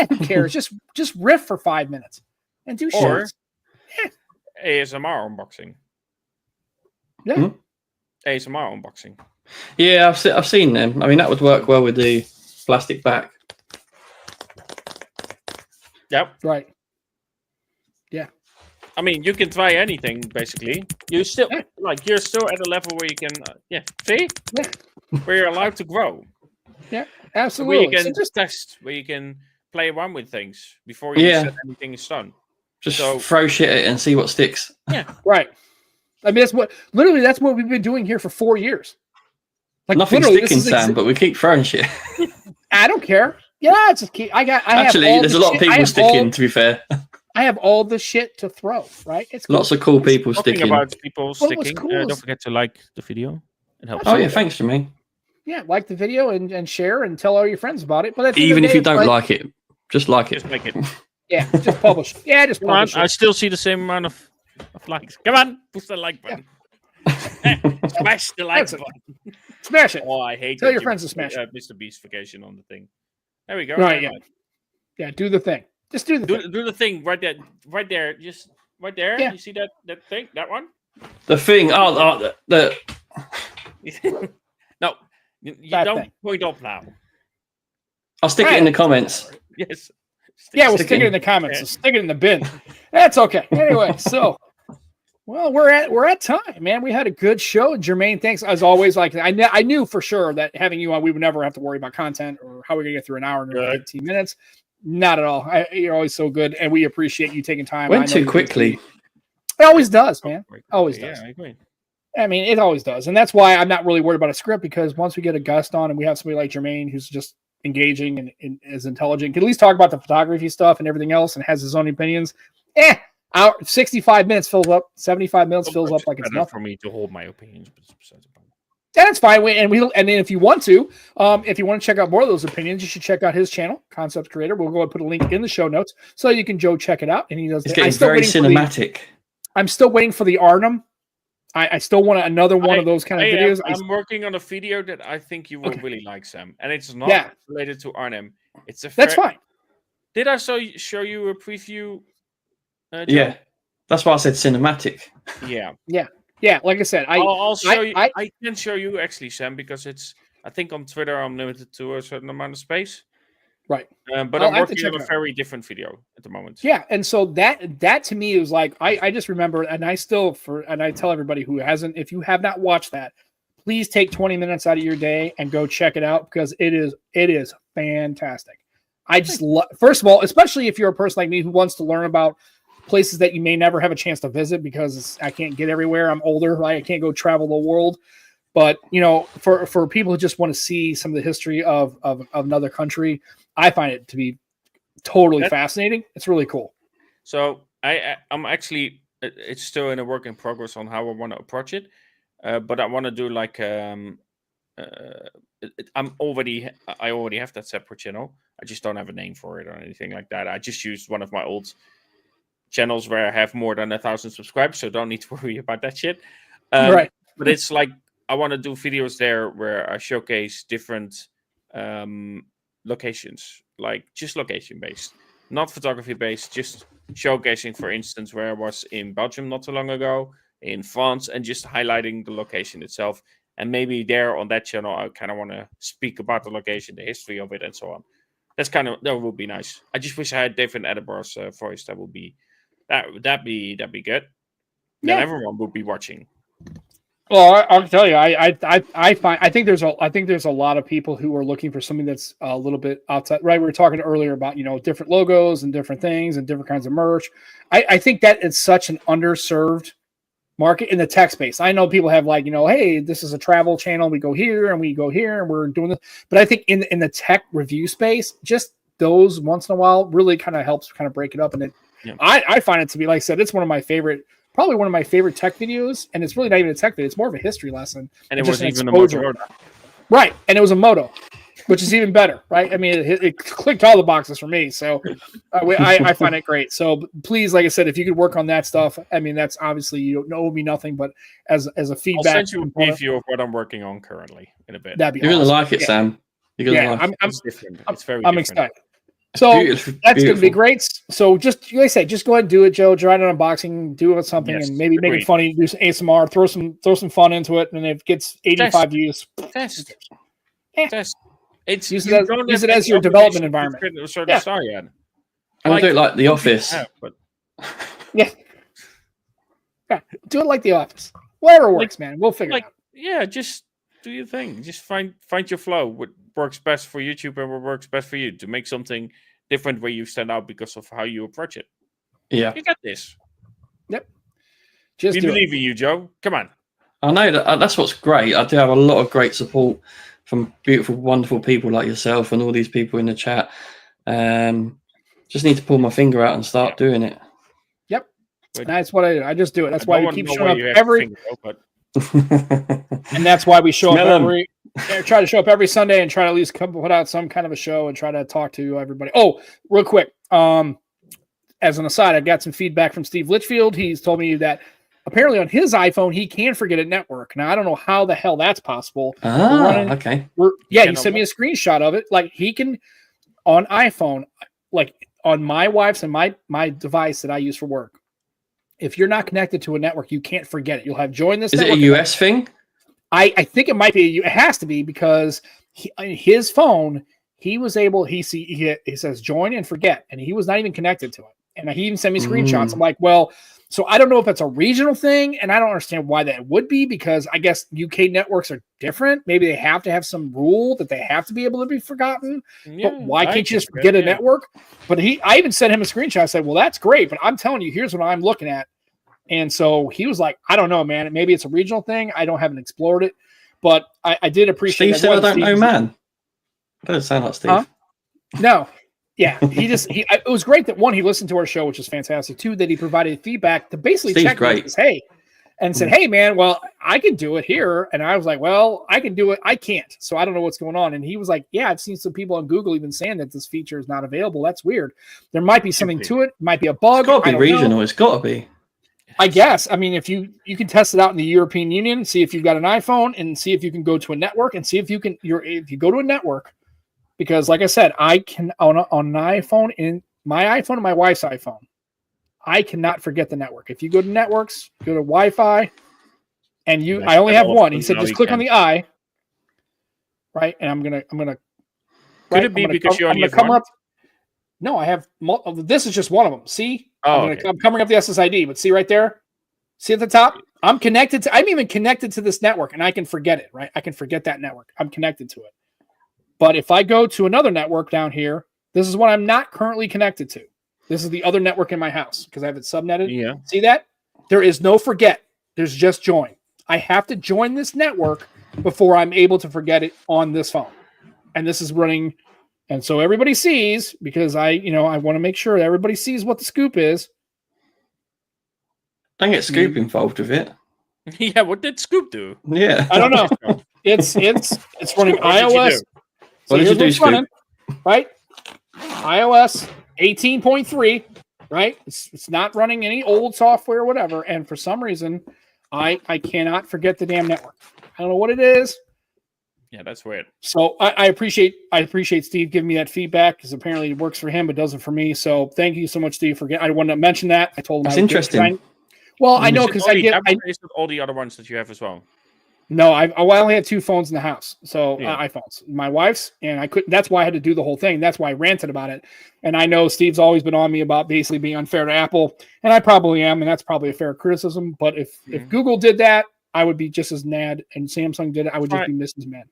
Who cares? just riff for 5 minutes and do shorts. ASMR unboxing. Yeah. ASMR unboxing. Yeah, I've seen them. I mean, that would work well with the plastic back. Yep. Right. Yeah. I mean, you can try anything basically. You're still you're still at a level where you can where you're allowed to grow. Yeah, absolutely. Where you can just test, where you can play around with things before you set anything is done. Just throw shit at it and see what sticks. Yeah. Right. I mean, that's what we've been doing here for 4 years. Like nothing's sticking, Sam, but we keep throwing shit. I don't care. Yeah, it's just keep. There's a lot of people sticking. To be fair, I have all the shit to throw. Right? It's cool. Lots of cool people sticking. About people sticking. Don't forget to like the video. It helps. Oh yeah, thanks, Jermaine. Yeah, like the video and share and tell all your friends about it. But even if you don't like it, just like it. Just make it. Yeah, just publish. Yeah, just publish. I still see the same amount of likes. Come on, push the like button. Smash the like button. Smash it. Oh, I hate. Tell your friends to smash it. Mr. Beastification on the thing. There we go. Right. Yeah. Yeah. Do the thing. Just do the thing. Do the thing right there. Right there. Just right there. Yeah. You see that thing? That one? The thing. Oh, the. No, you don't point up now. I'll stick it in the comments. Yes. We'll stick it in the comments. So stick it in the bin. That's okay. Anyway, so. Well, we're at time, man. We had a good show. Jermaine, thanks as always. Like I knew for sure that having you on, we would never have to worry about content or how we're gonna get through an hour and 15 minutes. Not at all. You're always so good, and we appreciate you taking time. Went too quickly. It always does, man. Always does. Yeah, I agree. I mean, it always does, and that's why I'm not really worried about a script because once we get a guest on and we have somebody like Jermaine who's just engaging and is intelligent, can at least talk about the photography stuff and everything else, and has his own opinions. 65 minutes fills up. 75 minutes fills up like it's nothing for me to hold my opinions. That's fine. And then if you want to check out more of those opinions, you should check out his channel, Concept Creator. We'll go and put a link in the show notes so you can check it out. And he does. It's getting very cinematic. I'm still waiting for the Arnhem. I still want another one of those kind of videos. I'm working on a video that I think you will really like, Sam, and it's not related to Arnhem. That's fine. Did I show you a preview? Yeah, that's why I said cinematic. Yeah. Like I said, I'll show you. I can show you actually, Sam, because it's. I think on Twitter I'm limited to a certain amount of space. Right. But I'm working on a very different video at the moment. Yeah, and so that to me is like I just remember, and I tell everybody who hasn't, if you have not watched that, please take 20 minutes out of your day and go check it out because it is fantastic. I just first of all, especially if you're a person like me who wants to learn about places that you may never have a chance to visit because I can't get everywhere. I'm older, right? I can't go travel the world. But, for people who just want to see some of the history of another country, I find it to be totally fascinating. It's really cool. So I'm actually it's still in a work in progress on how I want to approach it, but I want to do like I already have that separate channel. I just don't have a name for it or anything like that. I just used one of my old channels where I have more than 1,000 subscribers, so don't need to worry about that shit. Right. But it's like I want to do videos there where I showcase different locations, like just location based, not photography based, just showcasing, for instance, where I was in Belgium not too long ago, in France, and just highlighting the location itself. And maybe there on that channel, I kind of want to speak about the location, the history of it, and so on. That would be nice. I just wish I had David Attenborough's voice. That'd be good. Yeah. Then everyone would be watching. Well, I'll tell you, I think there's a lot of people who are looking for something that's a little bit outside. Right, we were talking earlier about different logos and different things and different kinds of merch. I think that it's such an underserved market in the tech space. I know people have hey, this is a travel channel. We go here and we go here and we're doing this. But I think in the tech review space, just those once in a while really kind of helps kind of break it up. And I find it to be, like I said, it's probably one of my favorite tech videos. And it's really not even a tech video. It's more of a history lesson. And it was even exposure. a Motorola. Right. And it was a Moto, which is even better. Right. I mean, it clicked all the boxes for me. So I find it great. So please, like I said, if you could work on that stuff, I mean, that's obviously, you don't owe me nothing, but as a feedback. I'll send you a preview of what I'm working on currently in a bit. That'd be You're awesome. going to like it, Sam. You're going to like it. It's different. It's very I'm different. excited. So Beautiful. that's going to be great. So just, like I said, just go ahead and do it, Joe. Try an unboxing, do it something, and maybe make it funny. Do some ASMR, throw some fun into it, and if it gets 85 views, test. It's use it as your development environment. I'm going to do it like The Office. Yeah, do it like The Office. Whatever works, man. We'll figure it out. Yeah, just do your thing. Just find your flow. What works best for YouTube and what works best for you to make something different where you stand out because of how you approach it. Yeah, you got this. Yep. We believe in you, Joe. Come on. I know that's what's great. I do have a lot of great support from beautiful, wonderful people like yourself and all these people in the chat. Just need to pull my finger out and start doing it. Yep. That's what I do. I just do it. That's why we keep showing up every. And that's why we show up try to show up every Sunday and try to at least put out some kind of a show and try to talk to everybody. Oh, real quick. As an aside, I got some feedback from Steve Litchfield. He's told me that apparently on his iPhone, he can forget a network. Now, I don't know how the hell that's possible. Okay. He sent me a screenshot of it. Like, he can, on iPhone, like on my wife's and my device that I use for work, if you're not connected to a network, you can't forget it. You'll have joined this. Is it a US thing? I think it might be. It has to be because his phone, he was able. He says join and forget, and he was not even connected to it. And he even sent me screenshots. I'm like, well, so I don't know if it's a regional thing, and I don't understand why that would be because I guess UK networks are different. Maybe they have to have some rule that they have to be able to be forgotten. Yeah, but why can't you just forget a network? But I even sent him a screenshot. I said, well, that's great, but I'm telling you, here's what I'm looking at. And so he was like, I don't know, man. Maybe it's a regional thing. I haven't explored it, but I did appreciate. Steve said, I don't know, man. That doesn't sound like Steve. Huh? No. Yeah, it was great that one, he listened to our show, which is fantastic. Two, that he provided feedback to basically check his and said, hey man, well, I can do it here. And I was like, well, I can do it. I can't. So I don't know what's going on. And he was like, yeah, I've seen some people on Google even saying that this feature is not available. That's weird. There might be something to it. Might be a bug. It's got to be regional. It's got to be. I guess. I mean, if you can test it out in the European Union, see if you've got an iPhone and see if you can go to a network and see if you can, if you go to a network, because like I said, I can on an iPhone, in my iPhone and my wife's iPhone, I cannot forget the network. If you go to networks, go to Wi-Fi, and I only have one. He said, just click on the eye, right? And I'm gonna. Could it be because you only have one? No, I have. This is just one of them. See, I'm covering up the SSID, but see right there. See at the top, I'm connected to. I'm even connected to this network, and I can forget it. Right, I can forget that network. I'm connected to it. But if I go to another network down here, this is what I'm not currently connected to. This is the other network in my house because I have it subnetted. Yeah. See that? There is no forget. There's just join. I have to join this network before I'm able to forget it on this phone. And this is running. And so everybody sees, because I want to make sure that everybody sees what the scoop is. Don't get Scoop involved with it. Yeah, what did Scoop do? Yeah. I don't know. It's running What did you iOS. do? What did you do, Scoop? Right? iOS 18.3, right? It's not running any old software or whatever. And for some reason, I cannot forget the damn network. I don't know what it is. Yeah, that's weird. So I appreciate Steve giving me that feedback because apparently it works for him but doesn't for me. So thank you so much, Steve, for I wanted to mention that. I told him That's I would interesting. Well, I know because I get all the other ones that you have as well. No, I only had 2 phones in the house, so Yeah. iPhones, my wife's, and I couldn't. That's why I had to do the whole thing. That's why I ranted about it. And I know Steve's always been on me about basically being unfair to Apple, and I probably am, and that's probably a fair criticism. But if Google did that, I would be just as mad, and Samsung did it, I would just be just as mad.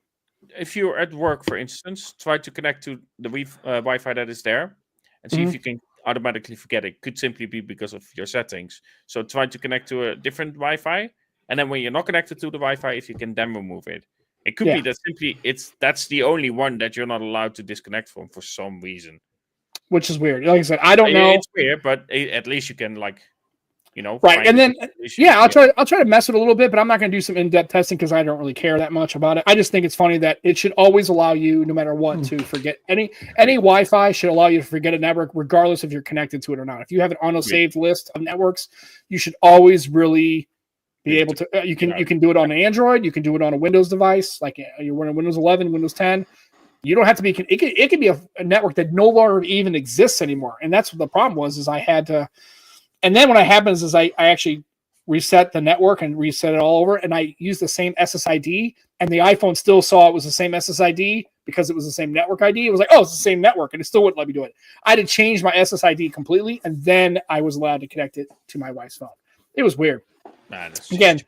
If you're at work, for instance, try to connect to the Wi-Fi that is there, and see if you can automatically forget it. Could simply be because of your settings. So try to connect to a different Wi-Fi. And then when you're not connected to the Wi-Fi, if you can then remove it. It could be that simply that's the only one that you're not allowed to disconnect from for some reason. Which is weird. Like I said, I don't know. It's weird, but at least you can right. And then I'll try to mess with it a little bit, but I'm not going to do some in-depth testing because I don't really care that much about it. I just think it's funny that it should always allow you, no matter what, to forget any Wi-Fi should allow you to forget a network, regardless if you're connected to it or not. If you have an auto-saved list of networks, you should always really be able to you can do it on an Android, you can do it on a Windows device, like you're running Windows 11, Windows 10. You don't have to be it could be a network that no longer even exists anymore. And that's what the problem was, is I had to, and then what happens is I actually reset the network and reset it all over, and I used the same SSID, and the iPhone still saw it was the same SSID because it was the same network ID. It was like, oh, it's the same network, and it still wouldn't let me do it. I had to change my SSID completely, and then I was allowed to connect it to my wife's phone. It was weird. Again,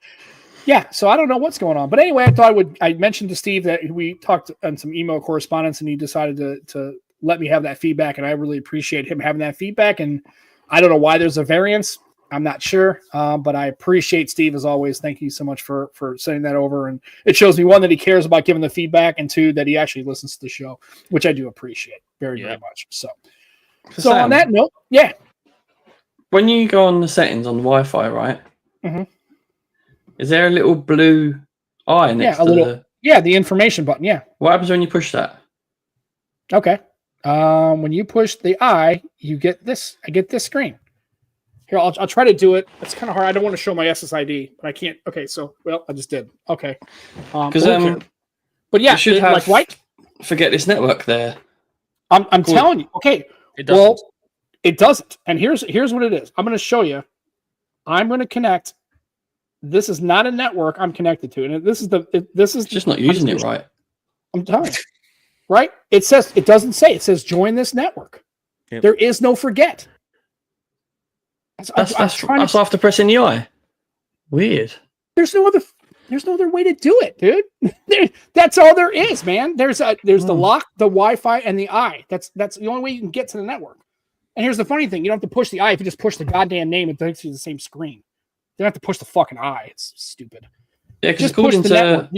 so I don't know what's going on. But anyway, I mentioned to Steve that we talked on some email correspondence, and he decided to let me have that feedback, and I really appreciate him having that feedback. And I don't know why there's a variance. I'm not sure, but I appreciate Steve as always. Thank you so much for sending that over. And it shows me, one, that he cares about giving the feedback, and 2, that he actually listens to the show, which I do appreciate very much. So Sam, on that note, when you go on the settings on the Wi-Fi, right? Mm-hmm. Is there a little blue eye next to the information button? Yeah. What happens when you push that? Okay. When you push the I, you get this. I get this screen. Here, I'll try to do it. It's kind of hard. I don't want to show my SSID, but I can't. Okay, so I just did. Okay. But yeah, you should have forget this network there. I'm telling you. Okay. It doesn't. Well, it doesn't. And here's what it is. I'm going to show you. I'm going to connect. This is not a network I'm connected to, and this is just not using it right. I'm telling you. Right? It doesn't say. It says join this network. Yep. There is no forget. That's after pressing the I. Weird. There's no other way to do it, dude. That's all there is, man. There's the lock, the Wi-Fi, and the I. That's the only way you can get to the network. And here's the funny thing: you don't have to push the I. If you just push the goddamn name, it takes you to the same screen. You don't have to push the fucking I. It's stupid. Yeah, because according to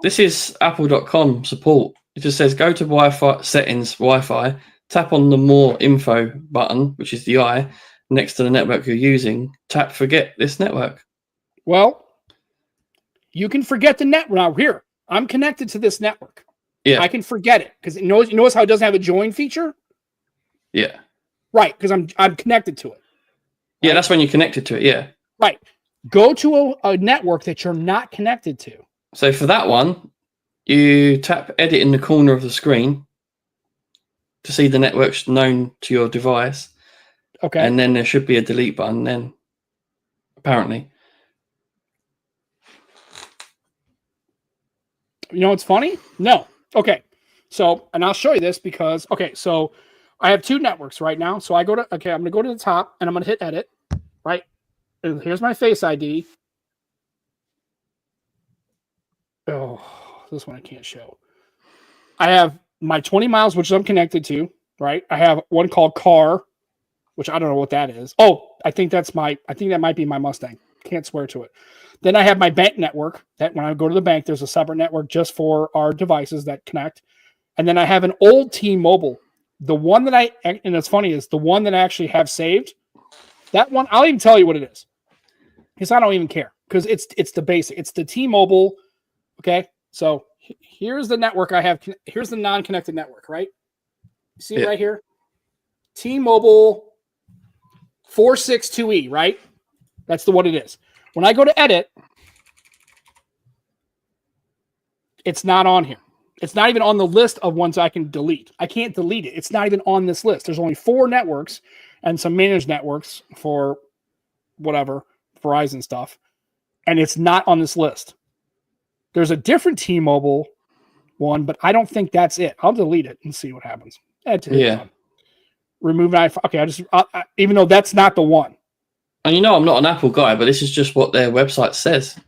this is Apple.com support. It just says go to Wi-Fi settings, Wi-Fi, tap on the more info button, which is the I, next to the network you're using. Tap forget this network. Well, you can forget the network. Now here, I'm connected to this network. Yeah, I can forget it because you notice how it doesn't have a join feature. Yeah, right. Because I'm connected to it. Yeah, that's when you're connected to it. Yeah, right. Go to a network that you're not connected to. So for that one, you tap edit in the corner of the screen to see the networks known to your device. Okay. And then there should be a delete button then, apparently. You know what's funny? No. Okay. So, and I'll show you this because, so I have 2 networks right now. So I'm going to go to the top and I'm going to hit edit, right? And here's my Face ID. Oh, this one I can't show. I have my 20 miles, which I'm connected to, right? I have one called car, which I don't know what that is. Oh, I think that might be my Mustang. Can't swear to it. Then I have my bank network that when I go to the bank, there's a separate network just for our devices that connect. And then I have an old T-Mobile. The one that and it's funny is the one that I actually have saved. That one, I'll even tell you what it is. because I don't even care because it's the basic. It's the T-Mobile. Okay, so here's the network I have. Here's the non-connected network, right? See it right here? T-Mobile 462E, right? That's what it is. When I go to edit, it's not on here. It's not even on the list of ones I can delete. I can't delete it. It's not even on this list. There's only 4 networks and some managed networks for whatever, Verizon stuff. And it's not on this list. There's a different T-Mobile one, but I don't think that's it. I'll delete it and see what happens. Remove iPhone. Okay, I even though that's not the one. And I'm not an Apple guy, but this is just what their website says.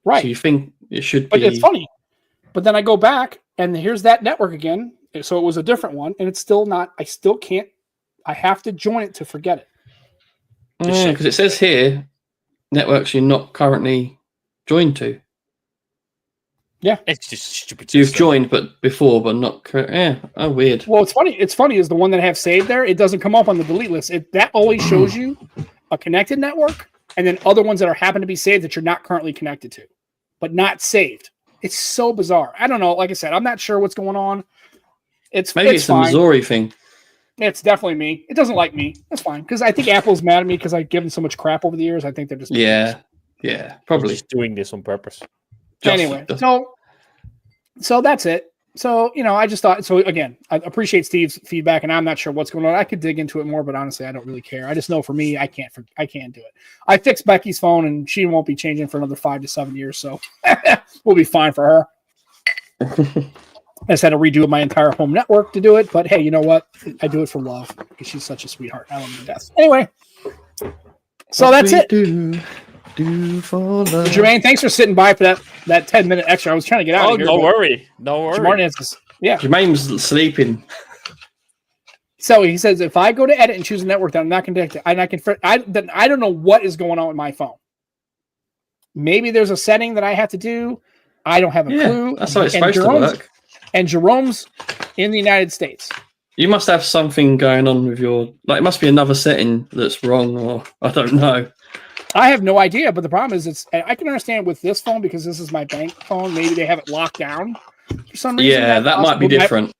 Right. So you think it should be. But it's funny. But then I go back and here's that network again. So it was a different one and it's still not, I still can't, I have to join it to forget it. Because it says here, networks you're not currently joined to. Yeah. It's just stupid. You've joined but before, but not correct. Yeah. Oh, weird. Well, it's funny is the one that I have saved there, it doesn't come up on the delete list. That always shows you a connected network and then other ones that are happen to be saved that you're not currently connected to, but not saved. It's so bizarre. I don't know. Like I said, I'm not sure what's going on. Maybe it's fine. a Missouri thing. It's definitely me. It doesn't like me. That's fine. Because I think Apple's mad at me because I've given so much crap over the years. I think they're just probably just doing this on purpose. Anyway, so that's it. So, I just thought, so again, I appreciate Steve's feedback and I'm not sure what's going on. I could dig into it more, but honestly, I don't really care. I just know for me, I can't do it. I fixed Becky's phone and she won't be changing for another 5 to 7 years. So we'll be fine for her. I just had to redo my entire home network to do it. But hey, you know what? I do it for love because she's such a sweetheart. I love her to death. Anyway, so that's it. Do for love. Jermaine, thanks for sitting by for that 10-minute extra. I was trying to get out of here. No worry. Jermaine's sleeping. So he says, if I go to edit and choose a network that I'm not connected, and I don't know what is going on with my phone. Maybe there's a setting that I have to do. I don't have a clue. That's how it's supposed to work. And Jerome's in the United States. You must have something going on with it must be another setting that's wrong, or I don't know. I have no idea, but the problem is I can understand with this phone because this is my bank phone. Maybe they have it locked down for some reason. Yeah, that might be different.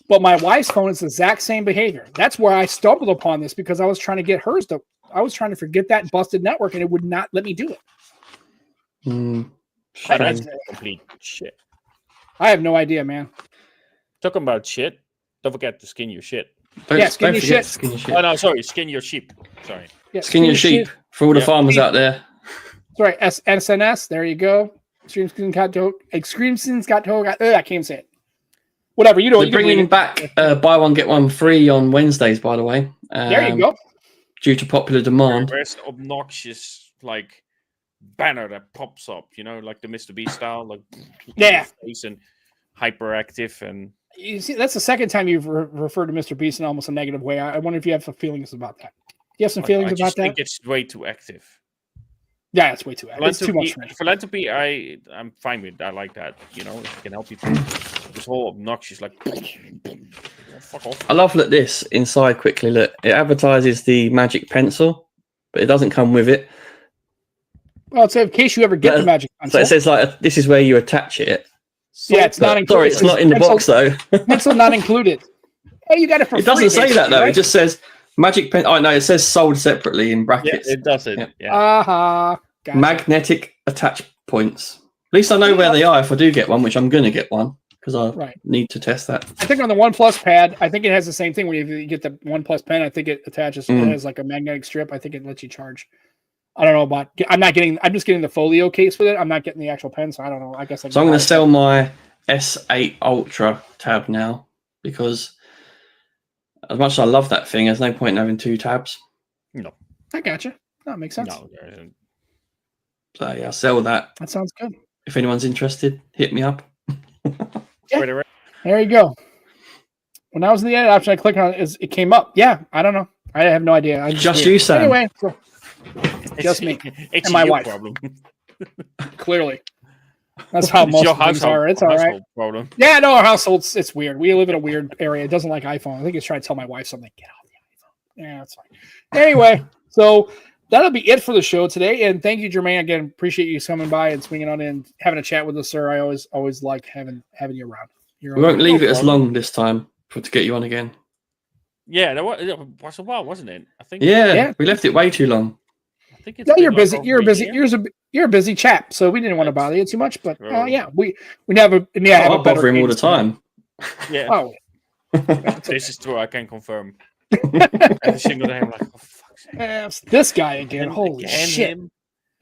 But my wife's phone is the exact same behavior. That's where I stumbled upon this because I was trying to get hers to. I was trying to forget that busted network, and it would not let me do it. That's complete shit. I have no idea, man. Talking about shit, don't forget to skin your shit. Skin your shit. Oh no, sorry, skin your sheep. Sorry. Yeah, skin your sheep for all the farmers out there. Sorry, SNS. There you go. Extremeson's got to. I can't say it. Whatever you know. They're bringing back buy one get one free on Wednesdays. By the way, there you go. Due to popular demand. Where's the obnoxious banner that pops up? Like the Mr. Beast style, face and hyperactive and. You see, that's the second time you've referred to Mr. Beast in almost a negative way. I wonder if you have some feelings about that. You have some feelings about that? I think it's way too active. Yeah, it's way too active. It's too much for me. Philanthropy, I'm fine with. I like that. If it can help people. This whole obnoxious, fuck off. I love this inside quickly. Look, it advertises the magic pencil, but it doesn't come with it. Well, so in case you ever get the magic pencil. So it says this is where you attach it. It's not included. Sorry, it's not in the box though. Pencil not included. Hey, you got it for free. It doesn't say that though. Right? It just says magic pen. Oh no, it says sold separately in brackets. Yeah, it does it. Yeah. Gotcha. Magnetic attach points. At least I know where they are if I do get one, which I'm going to get one because I need to test that. I think on the OnePlus pad, I think it has the same thing. When you get the OnePlus pen, I think it attaches. It has like a magnetic strip. I think it lets you charge. I don't know about. I'm just getting the folio case with it. I'm not getting the actual pen, so I don't know. I guess. So I'm going to sell my S8 Ultra tab now because as much as I love that thing, there's no point in having 2 tabs. No, I gotcha. That makes sense. No, there isn't. So yeah, I'll sell that. That sounds good. If anyone's interested, hit me up. Yeah. There you go. When I was in the edit option, I clicked on it. It came up. Yeah, I don't know. I have no idea. Just you, Sam. Anyway, so just me it's and my wife. Problem. Clearly, that's how most things are. It's all right. Problem. Yeah, no, our households. It's weird. We live in a weird area. It doesn't like iPhone. I think it's trying to tell my wife something. Get off the iPhone. Yeah, that's fine. Anyway, so that'll be it for the show today. And thank you, Jermaine. Again, appreciate you coming by and swinging on in, having a chat with us, sir. I always like having you around. We won't leave it as long this time to get you on again. Yeah, it was a while, wasn't it? I think. Yeah, we left it way too long. I think it's No, you're been busy. like You're over a busy. year. You're a busy chap, so we didn't want to bother you too much. But Oh. yeah, we have a have I a better bother him all the cadence tonight. time. Yeah, Oh, this is true. I can confirm. Every single day, I'm like, oh fuck's sake. this guy again. Holy Again, shit! him?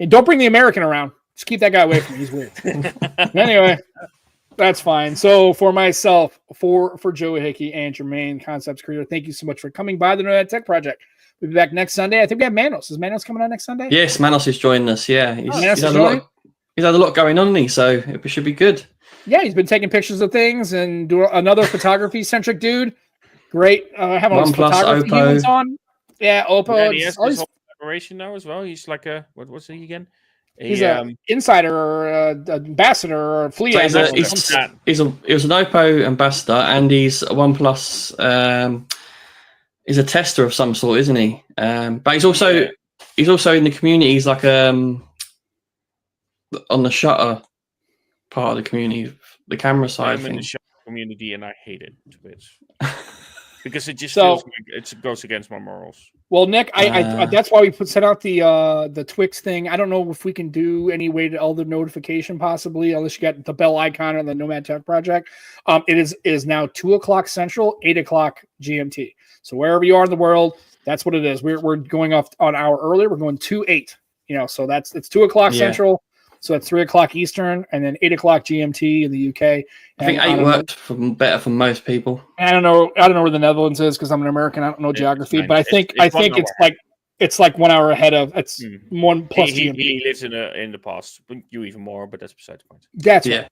And don't bring the American around. Just keep that guy away from me. He's weird. Anyway, that's fine. So for myself, for Joe Hickey and Jermaine, Concepts Creator, thank you so much for coming by the Nomad Tech Project. We'll be back next Sunday. I think we have Manos. Is Manos coming on next Sunday? Yes, Manos is joining us. Yeah, he's Manos had is a lot. joining? He's had a lot going on, so it should be good. Yeah, he's been taking pictures of things and doing another photography-centric dude. Great. Having all his OnePlus, photography Oppo. humans on. Yeah, Oppo. And he has all this these- whole collaboration now as well. He's like a what's he again? he's an insider or ambassador or a flea So ambassador. he was an Oppo ambassador, and he's a OnePlus. He's a tester of some sort, isn't he? But he's also in the community. He's like on the shutter part of the community, the camera side I'm in thing. the shop community, and I hate it to bits because it just So- feels like it goes against my morals. Well, Nick, I that's why we sent out the Twix thing. I don't know if we can do any way to other notification possibly, unless you got the bell icon on the Nomad Tech Project. It is now 2:00 Central, 8:00 GMT. So wherever you are in the world, that's what it is. We're going off on an hour earlier. We're going 2:08. It's 2:00 Yeah. Central, so that's 3:00 Eastern, and then 8:00 GMT in the UK. I think And 8 don't worked better for most people. I don't know where the Netherlands is because I'm an American. I don't know geography, fine. but I think It's 1 hour. it's like 1 hour ahead of it's Mm. 1 plus He GMT. lives in the past. You even more, but that's beside the point. That's Yeah. right.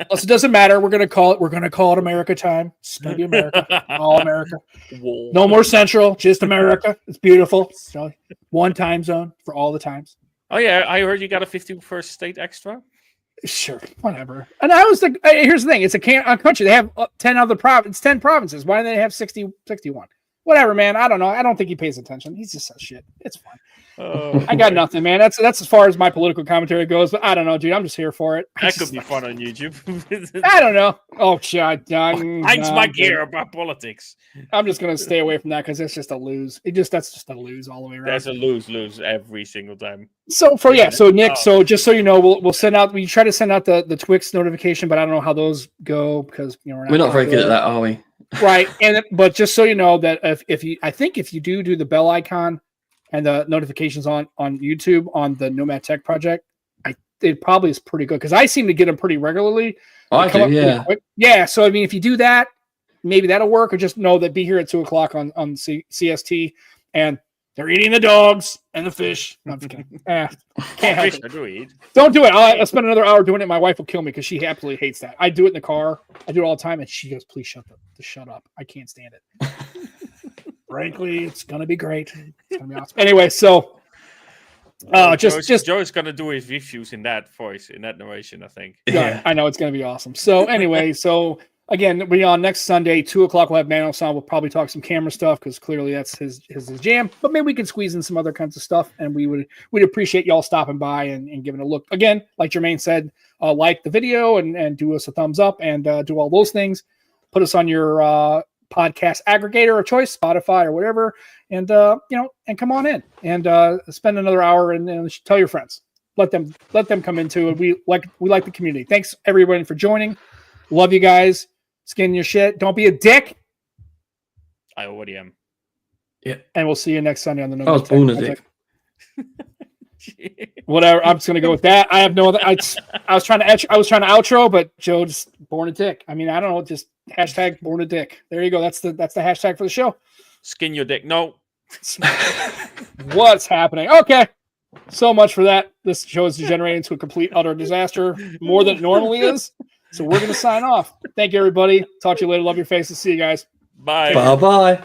Plus, it doesn't matter. We're gonna call it America time. It's gonna be America, all America. Whoa. No more Central, just America. It's beautiful. So one time zone for all the times. Oh yeah, I heard you got a 51st state extra. Sure, whatever. And I was like, here's the thing: it's a country. They have 10 other provinces. 10 provinces. Why do they have 61? Whatever, man. I don't know. I don't think he pays attention. He's just says shit. It's fine. Oh, I got nothing, man. That's as far as my political commentary goes. But I don't know, dude. I'm just here for it. that could be fun on YouTube. I don't know. Oh, shit. Thanks, my gear about politics. I'm just gonna stay away from that because it's just a lose. That's just a lose all the way around. There's a lose every single time. So Nick, so just so you know, we'll send out. We try to send out the Twix notification, but I don't know how those go because We're not very good at that, are we? Right. But just so you know that if you do the bell icon and the notifications on YouTube on the Nomad Tech Project, it probably is pretty good because I seem to get them pretty regularly. I They come do, up pretty yeah. quick. Yeah. So I mean, if you do that, maybe that'll work. Or just know that be here at 2:00 on CST, and they're eating the dogs and the fish. No, I'm just kidding. Can't help Fish it. I do eat. Don't do it. I'll spend another hour doing it. My wife will kill me because she absolutely hates that. I do it in the car. I do it all the time, and she goes, "Please shut up. I can't stand it." Frankly, it's gonna be great. It's gonna be awesome. Anyway, so Joe's gonna do his reviews in that voice, in that narration, I think. yeah, I know it's gonna be awesome. So anyway, so again, we on next Sunday, 2:00. We'll have Manos on. We'll probably talk some camera stuff because clearly that's his jam. But maybe we can squeeze in some other kinds of stuff, and we'd appreciate y'all stopping by and giving a look. Again, like Jermaine said, like the video and do us a thumbs up and do all those things. Put us on your podcast aggregator of choice, Spotify or whatever, and and come on in and spend another hour and tell your friends. Let them come into it. We like the community. Thanks everyone for joining. Love you guys. Skin your shit. Don't be a dick. I already am. Yeah. And we'll see you next Sunday on the I was Nomad born a Tech dick. Whatever. I'm just gonna go with that. I have no other. I was trying to outro, but Joe just born a dick. I mean, I don't know. Just hashtag born a dick. There you go. That's the hashtag for the show. Skin your dick. No. What's happening? Okay. So much for that. This show is degenerating into a complete utter disaster, more than it normally is. So we're gonna sign off. Thank you, everybody. Talk to you later. Love your faces. See you guys. Bye. Bye-bye.